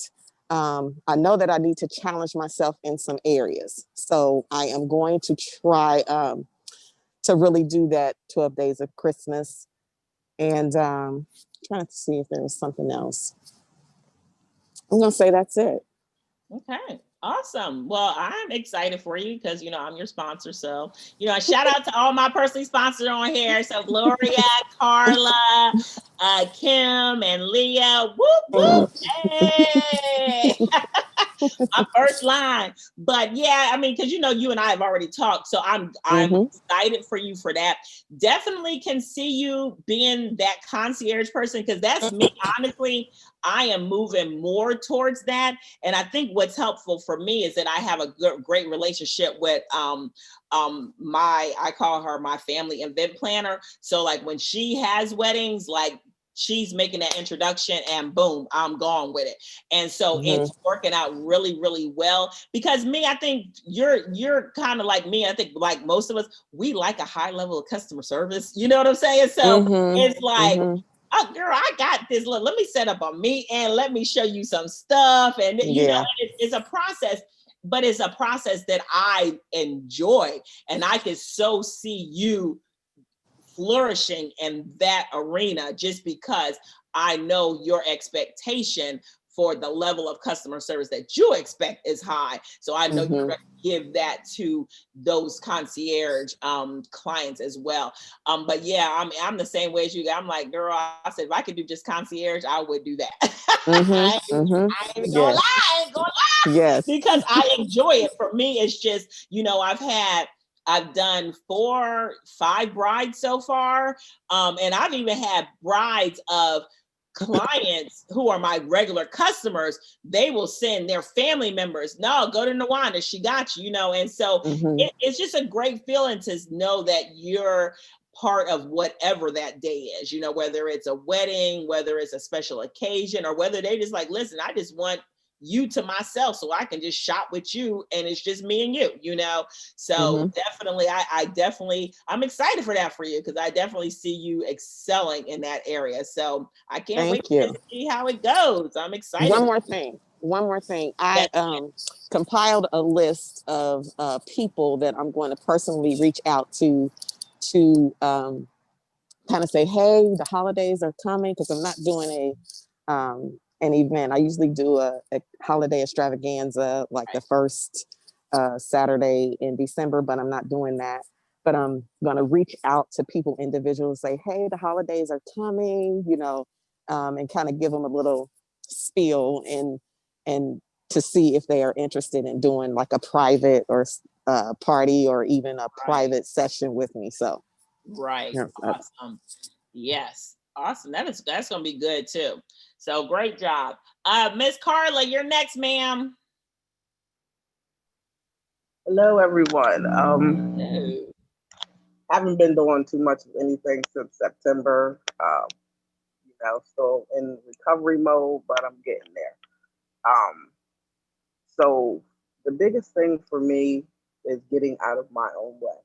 I know that I need to challenge myself in some areas. So I am going to try to really do that 12 days of Christmas. And trying to see if there was something else. I'm going to say that's it. Okay. Awesome. Well, I'm excited for you because, I'm your sponsor. So, shout out to all my personally sponsored on here. So Gloria, Carla, Kim, and Leah. Whoop, whoop. Hey. My first line. But yeah, I mean, because you and I have already talked, so I'm excited for you for that. Definitely can see you being that concierge person, because that's me. Honestly, I am moving more towards that, and I think what's helpful for me is that I have a great relationship with I call her my family event planner. So like when she has weddings, like she's making that introduction and boom, I'm gone with it. And so it's working out really, really well, because me, I think you're kind of like me. I think like most of us, we like a high level of customer service. You know what I'm saying? So it's like, oh girl, I got this. Look, let me set up a meet and let me show you some stuff. And it's a process, but it's a process that I enjoy. And I can so see you flourishing in that arena, just because I know your expectation for the level of customer service that you expect is high. So I know you're going to give that to those concierge clients as well. But yeah, I'm the same way as you. I'm like, girl, I said, if I could do just concierge, I would do that. I ain't even gonna lie. I ain't gonna lie. Yes. Because I enjoy it. For me, it's just, I've done 5 brides so far. And I've even had brides of clients who are my regular customers. They will send their family members, no, go to Nawanda, she got you, and so it's just a great feeling to know that you're part of whatever that day is, whether it's a wedding, whether it's a special occasion, or whether they just like, listen, I just want you to myself so I can just shop with you and it's just me and you, so definitely I'm excited for that for you, because I definitely see you excelling in that area. So I can't wait to see how it goes. I'm excited. One more thing. I compiled a list of people that I'm going to personally reach out to kind of say, hey, the holidays are coming, because I'm not doing an event. I usually do a holiday extravaganza like the first Saturday in December, but I'm not doing that. But I'm going to reach out to people, individuals, say, hey, the holidays are coming, and kind of give them a little spiel and to see if they are interested in doing like a private or party, or even a private session with me. So awesome. Yes, awesome. That's gonna be good too. So great job. Miss Carla, you're next, ma'am. Hello, everyone. Haven't been doing too much of anything since September. Still in recovery mode, but I'm getting there. So the biggest thing for me is getting out of my own way.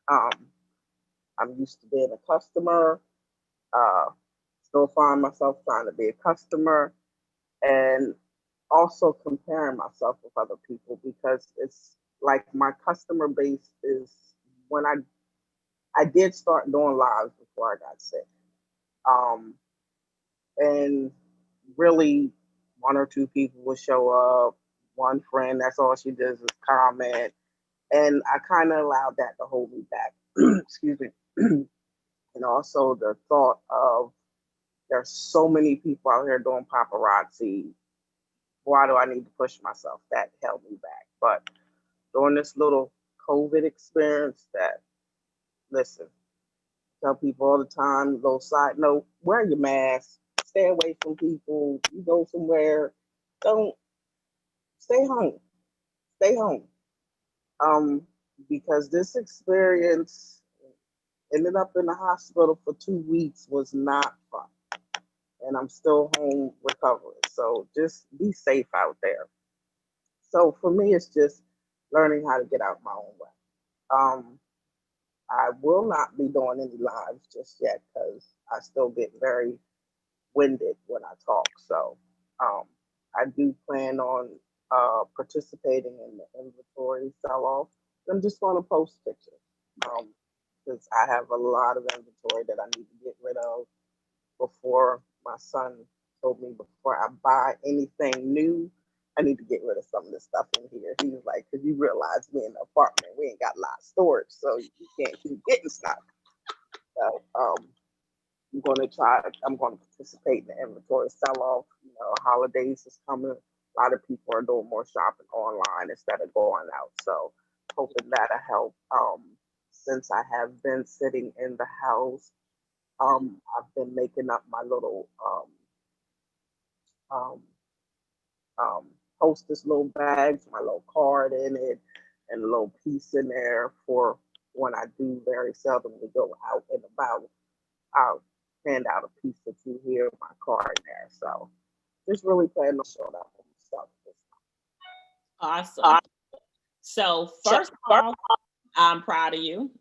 I'm used to being a customer. Still find myself trying to be a customer, and also comparing myself with other people, because it's like my customer base is when I did start doing lives before I got sick. Um, and really one or two people would show up, one friend, that's all she does is comment. And I kind of allowed that to hold me back. Excuse me. And also the thought of there's so many people out here doing paparazzi. Why do I need to push myself? That held me back. But during this little COVID experience, that listen, tell people all the time, little side note, wear your mask, stay away from people. You go somewhere, don't stay home. Stay home. Um, because this experience ended up in the hospital for 2 weeks was not fun. And I'm still home recovering. So just be safe out there. So for me, it's just learning how to get out my own way. I will not be doing any lives just yet because I still get very winded when I talk. So um, I do plan on participating in the inventory sell off. I'm just going to post pictures because I have a lot of inventory that I need to get rid of before my son told me before I buy anything new, I need to get rid of some of the stuff in here. He was like, because you realize we in the apartment, we ain't got a lot of storage, so you can't keep getting stuff. So I'm going to participate in the inventory sell off. You know, holidays is coming. A lot of people are doing more shopping online instead of going out. So hoping that'll help. Since I have been sitting in the house, I've been making up my little um, hostess little bags, my little card in it, and a little piece in there for when I do very seldomly go out and about. I'll hand out a piece or two here, my card in there. So just really planning on showing up on stuff this Awesome. So first of all, I'm proud of you.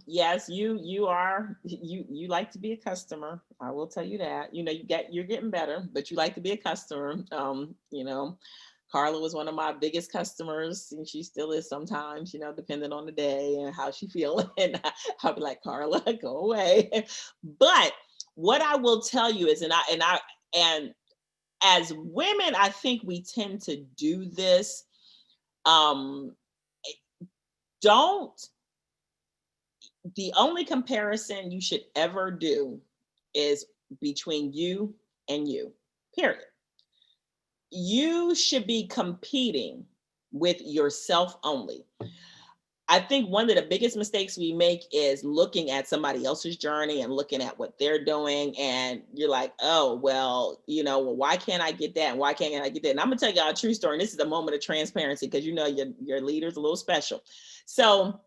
Yes, you are you like to be a customer. I will tell you that. You know, you're getting better, but you like to be a customer. You know, Carla was one of my biggest customers, and she still is sometimes, you know, depending on the day and how she feeling. And I'll be like, Carla, go away. But what I will tell you is, and as women, I think we tend to do this. Don't The only comparison you should ever do is between you and you, period. You should be competing with yourself only. I think one of the biggest mistakes we make is looking at somebody else's journey and looking at what they're doing. And you're like, oh, well, you know, well, why can't I get that? And why can't I get that? And I'm gonna tell y'all a true story. And this is a moment of transparency because you know your leader's a little special. So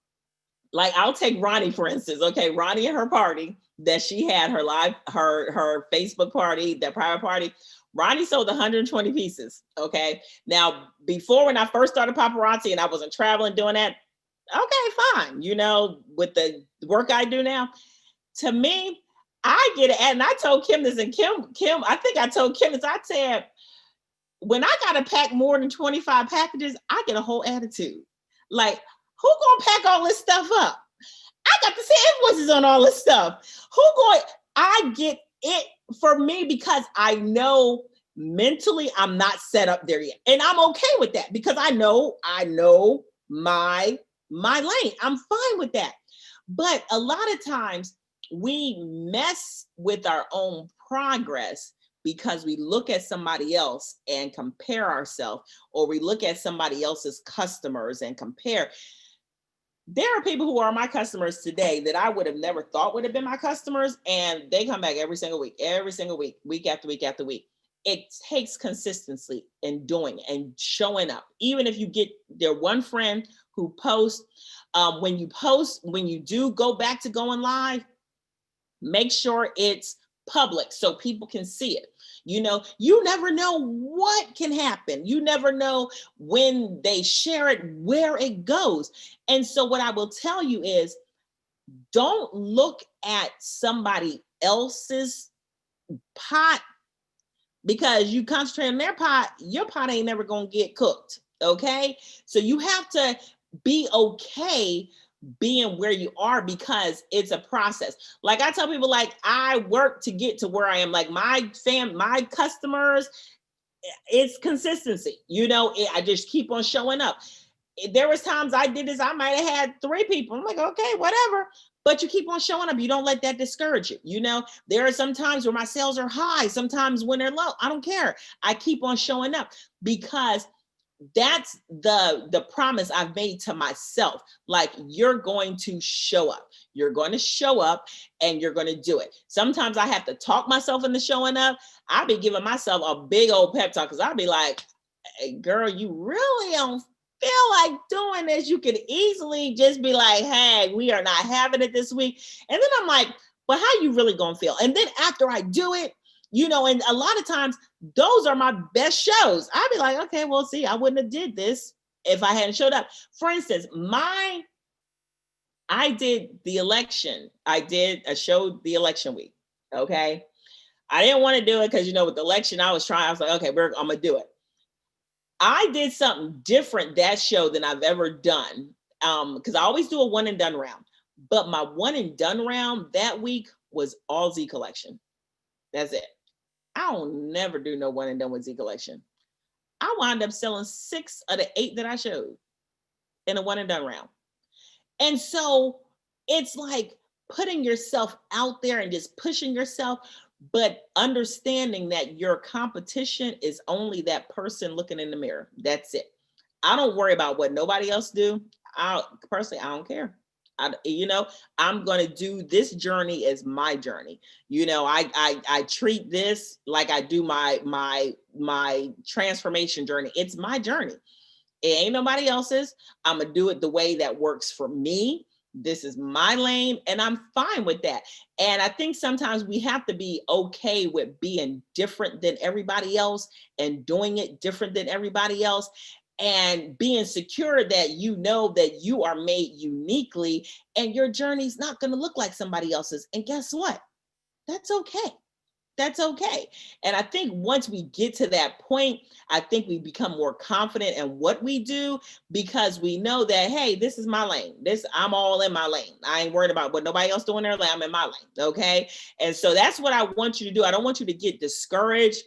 like I'll take Ronnie, for instance. Okay, Ronnie and her party that she had, her Facebook party, that private party. Ronnie sold 120 pieces. Okay. Now, before when I first started paparazzi and I wasn't traveling doing that, okay, fine. You know, with the work I do now, to me, I get it. And I told Kim this, and Kim, I think I told Kim this. I said, when I gotta pack more than 25 packages, I get a whole attitude. Like, who gonna pack all this stuff up? I got to see invoices on all this stuff. I get it for me because I know mentally I'm not set up there yet. And I'm okay with that because I know my lane. I'm fine with that. But a lot of times we mess with our own progress because we look at somebody else and compare ourselves, or we look at somebody else's customers and compare. There are people who are my customers today that I would have never thought would have been my customers, and they come back every single week, week after week after week. It takes consistency in doing and showing up. Even if you get their one friend who posts, when you do go back to going live, make sure it's public so people can see it. You know, you never know what can happen. You never know when they share it, where it goes. And so what I will tell you is, don't look at somebody else's pot because you concentrate on their pot, your pot ain't never going to get cooked. Okay. So you have to be okay being where you are, because it's a process. Like I tell people, like I work to get to where I am. Like my customers, it's consistency. I just keep on showing up. There was times I did this, I might have had 3 people. I'm like, okay, whatever. But you keep on showing up. You don't let that discourage you. There are some times where my sales are high, sometimes when they're low. I don't care. I keep on showing up, because that's the promise I've made to myself. Like, you're going to show up. You're going to show up and you're going to do it. Sometimes I have to talk myself into showing up. I'll be giving myself a big old pep talk, because I'll be like, hey, girl, you really don't feel like doing this. You could easily just be like, hey, we are not having it this week. And then I'm like, but how you really gonna feel? And then after I do it, and a lot of times those are my best shows. I'd be like, okay, well, see, I wouldn't have did this if I hadn't showed up. For instance, I did the election. I showed the election week. Okay. I didn't want to do it because, with the election, I was like, okay, I'm going to do it. I did something different that show than I've ever done. Because I always do a one and done round. But my one and done round that week was all Z Collection. That's it. I don't never do no one and done with Z Collection. I wound up selling 6 of the 8 that I showed in a one and done round. And so it's like putting yourself out there and just pushing yourself, but understanding that your competition is only that person looking in the mirror. That's it. I don't worry about what nobody else do. Personally, I don't care. I'm going to do this journey as my journey. I treat this like I do my transformation journey. It's my journey. It ain't nobody else's. I'm going to do it the way that works for me. This is my lane, and I'm fine with that. And I think sometimes we have to be okay with being different than everybody else and doing it different than everybody else, and being secure that that you are made uniquely and your journey's not going to look like somebody else's. And guess what? That's okay. That's okay. And I think once we get to that point, I think we become more confident in what we do, because we know that, hey, this is my lane. I'm all in my lane. I ain't worried about what nobody else doing their lane. I'm in my lane. Okay. And so that's what I want you to do. I don't want you to get discouraged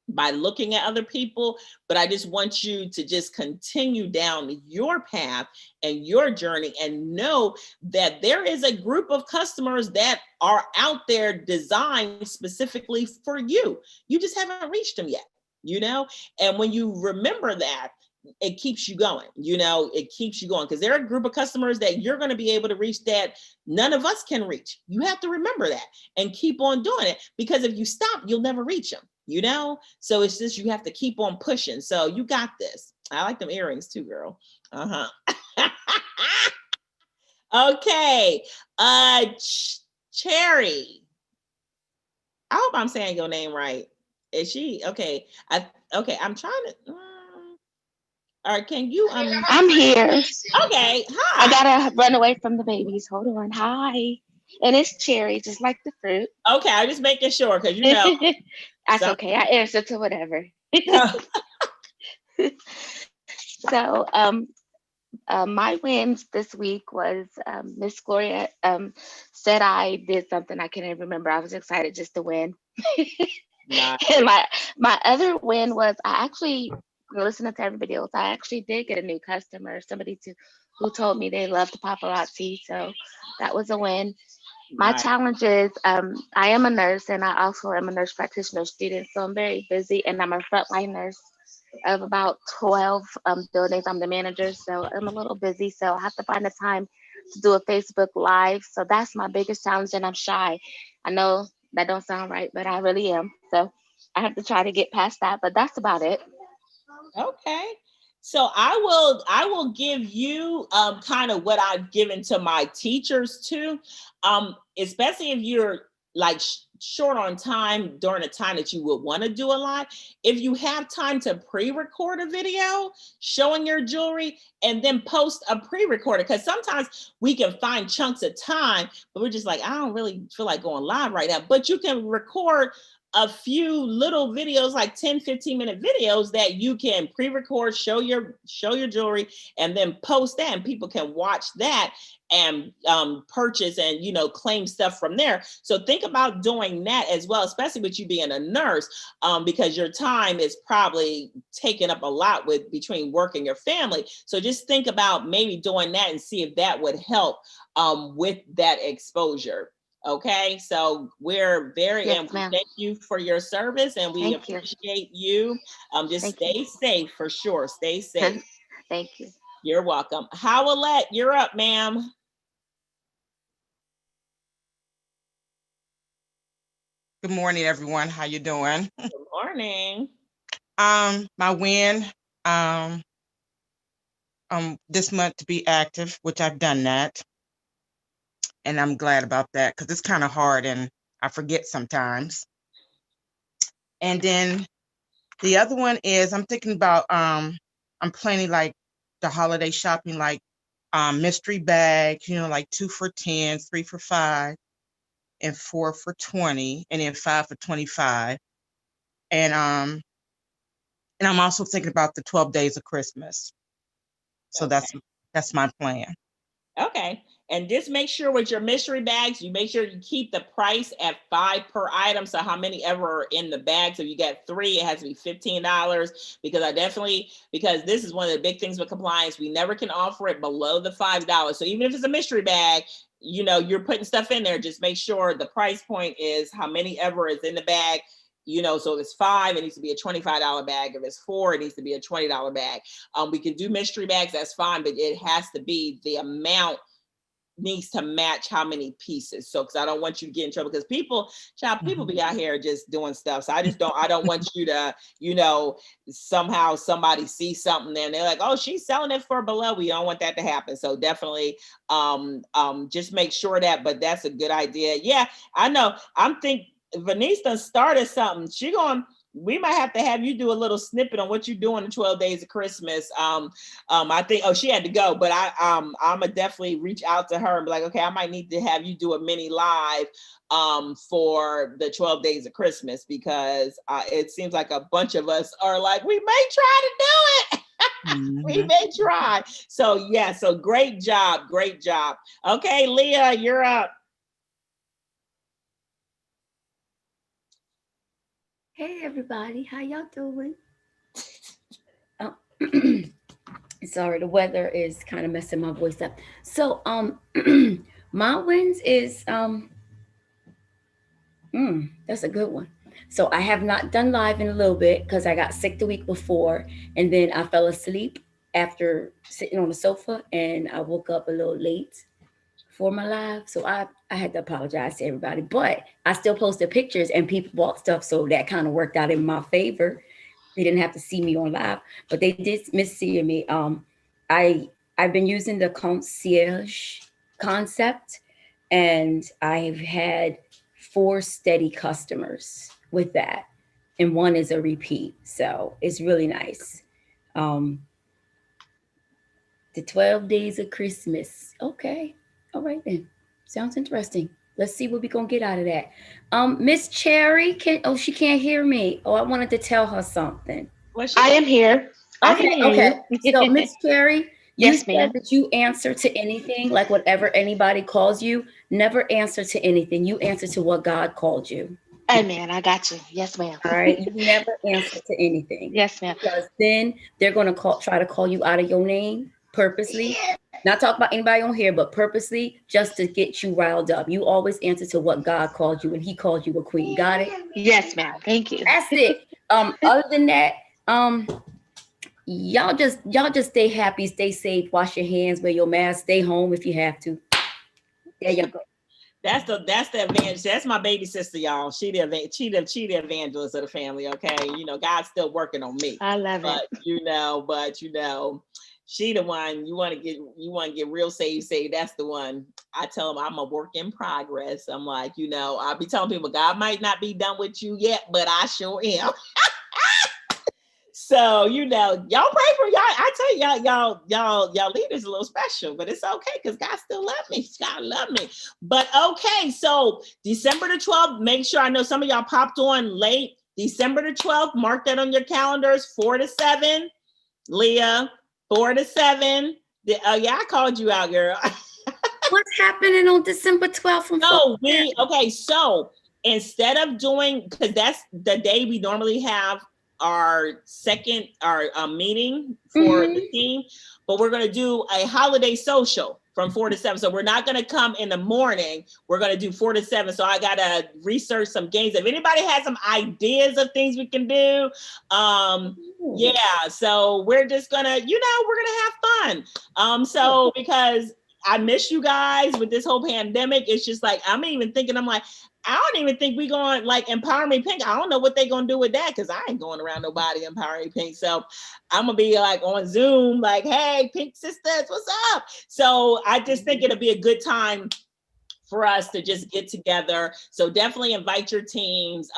by looking at other people, but I just want you to just continue down your path and your journey, and know that there is a group of customers that are out there designed specifically for you. You just haven't reached them yet, and when you remember that, it keeps you going, it keeps you going, because there are a group of customers that you're going to be able to reach that none of us can reach. You have to remember that and keep on doing it, because if you stop, you'll never reach them. So it's just, you have to keep on pushing. So you got this. I like them earrings too, girl. Okay. Cherry. I hope I'm saying your name right. Is she okay? I'm trying to. All right, can you? I'm here. Okay. Hi. I gotta run away from the babies. Hold on. Hi. And it's cherry, just like the fruit. Okay, I'm just making sure, because That's okay. I answer to whatever. So my wins this week was Miss Gloria said I did something I can't even remember. I was excited just to win. Nice. And my other win was I actually, listening to everybody else, I actually did get a new customer, somebody who told me they loved the paparazzi. So that was a win. My challenge is I am a nurse, and I also am a nurse practitioner student. So I'm very busy, and I'm a frontline nurse of about 12 buildings. I'm the manager, so I'm a little busy. So I have to find the time to do a Facebook Live. So that's my biggest challenge, and I'm shy. I know that don't sound right, but I really am. So I have to try to get past that, but that's about it. Okay. So I will give you kind of what I've given to my teachers too, especially if you're like short on time during a time that you would want to do a lot. If you have time to pre-record a video showing your jewelry and then post a pre-recorded, because sometimes we can find chunks of time, but we're just like, I don't really feel like going live right now. But you can record a few little videos, like 10, 15-minute videos that you can pre-record, show your jewelry, and then post that, and people can watch that and purchase and, you know, claim stuff from there. So think about doing that as well, especially with you being a nurse, because your time is probably taken up a lot with between work and your family. So just think about maybe doing that and see if that would help with that exposure. Okay, so we're very, Yes, and we ma'am. thank you for your service, and we Thank you. appreciate you. Just Thank stay you. safe for sure. Stay safe. Thank you. You're welcome. Howlette, you're up, ma'am. Good morning, everyone. How you doing? Good morning. My win, this month to be active, which I've done that, and I'm glad about that because it's kind of hard and I forget sometimes. And then the other one is I'm thinking about I'm planning like the holiday shopping, like mystery bags, you know, like 2 for 10, 3 for 5, and 4 for 20, and then 5 for 25. And I'm also thinking about the 12 days of Christmas. So Okay. that's my plan. Okay. And just make sure with your mystery bags, you make sure you keep the price at $5 per item. So how many ever are in the bag? So if you get 3, it has to be $15, because this is one of the big things with compliance. We never can offer it below the $5. So even if it's a mystery bag, you know, you're putting stuff in there, just make sure the price point is how many ever is in the bag. You know, so if it's 5, it needs to be a $25 bag. If it's 4, it needs to be a $20 bag. We can do mystery bags, that's fine, but it has to be the amount needs to match how many pieces. So, because I don't want you to get in trouble, because people be out here just doing stuff. So I don't want you to, you know, somehow somebody sees something and they're like, oh, she's selling it for below. We don't want that to happen. So definitely just make sure that, but that's a good idea. Yeah, I know. I'm thinking Venice done started something. We might have to have you do a little snippet on what you're doing in 12 days of Christmas. I think, she had to go, but I'm gonna definitely reach out to her and be like, okay, I might need to have you do a mini live for the 12 days of Christmas, because it seems like a bunch of us are like, we may try to do it. We may try. So yeah, so great job. Okay, Leah, you're up. Hey everybody, how y'all doing? Sorry, the weather is kind of messing my voice up. So my wins is that's a good one. So I have not done live in a little bit because I got sick the week before, and then I fell asleep after sitting on the sofa, and I woke up a little late for my live. So I had to apologize to everybody, but I still posted pictures and people bought stuff. So that kind of worked out in my favor. They didn't have to see me on live, but they did miss seeing me. I've been using the concierge concept, and I've had 4 steady customers with that. And 1 is a repeat. So it's really nice. The 12 days of Christmas. Okay. All right then. Sounds interesting. Let's see what we're gonna get out of that. Miss Cherry, she can't hear me. Oh, I wanted to tell her something. I am here. I can hear Okay. you. So Miss Cherry, you Yes, said ma'am. that you answer to anything, like whatever anybody calls you. Never answer to anything. You answer to what God called you. Amen. I got you. Yes, ma'am. All right. You never answer to anything. Yes, ma'am. Because then they're gonna try to call you out of your name purposely. Not talk about anybody on here, but purposely just to get you riled up. You always answer to what God called you, and He called you a queen. Got it? Yes, ma'am. Thank you. That's it. Other than that, y'all just stay happy, stay safe, wash your hands, wear your mask, stay home if you have to. There you go. That's the evangelist. That's my baby sister, y'all. She the evangelist of the family. Okay, you know, God's still working on me. I love but, it. You know, she the one you want to get real saved. That's the one. I tell them I'm a work in progress. I'm like, you know, I'll be telling people God might not be done with you yet, but I sure am. So, you know, y'all pray for y'all. I tell y'all leaders a little special, but it's okay because God still love me. God love me. But okay, so December the 12th, make sure, I know some of y'all popped on late. December the 12th, mark that on your calendars, 4 to 7. Leah, 4 to 7. Yeah, I called you out, girl. What's happening on December 12th? So instead of doing, because that's the day we normally have our meeting for the team, but we're going to do a holiday social from 4 to 7. So we're not going to come in the morning. We're going to do 4 to 7. So I got to research some games. If anybody has some ideas of things we can do, so we're just going to, we're going to have fun. So because I miss you guys with this whole pandemic. It's just like, I'm even thinking, I'm like, I don't even think we going like Empower Me Pink. I don't know what they gonna do with that because I ain't going around nobody Empower Me Pink. So I'm gonna be like on Zoom, like, hey, Pink Sisters, what's up? So I just think it'll be a good time for us to just get together. So definitely invite your teams.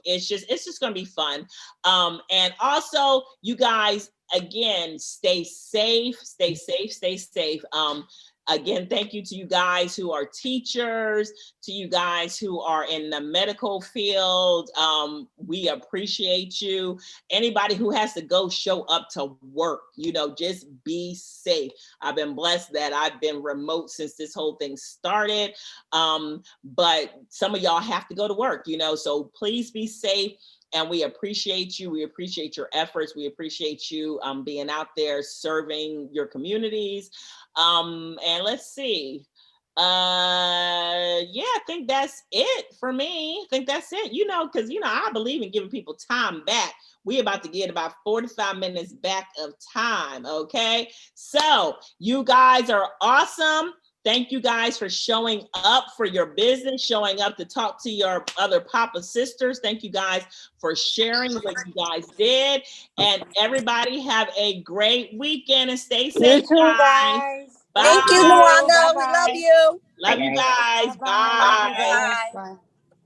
It's just gonna be fun. And also, you guys, again, stay safe. Again, thank you to you guys who are teachers, to you guys who are in the medical field. We appreciate you. Anybody who has to go show up to work, just be safe. I've been blessed that I've been remote since this whole thing started. But some of y'all have to go to work, so please be safe. And we appreciate you. We appreciate your efforts. We appreciate you being out there serving your communities. And let's see. I think that's it for me. I think that's it. Because I believe in giving people time back. We about to get about 45 minutes back of time. Okay. So you guys are awesome. Thank you guys for showing up for your business, showing up to talk to your other Papa sisters. Thank you guys for sharing what you guys did. And everybody have a great weekend and stay safe, You too, guys. Bye. Thank you, Luana. We love Bye-bye. you. Love you guys. Bye-bye. Bye. Bye.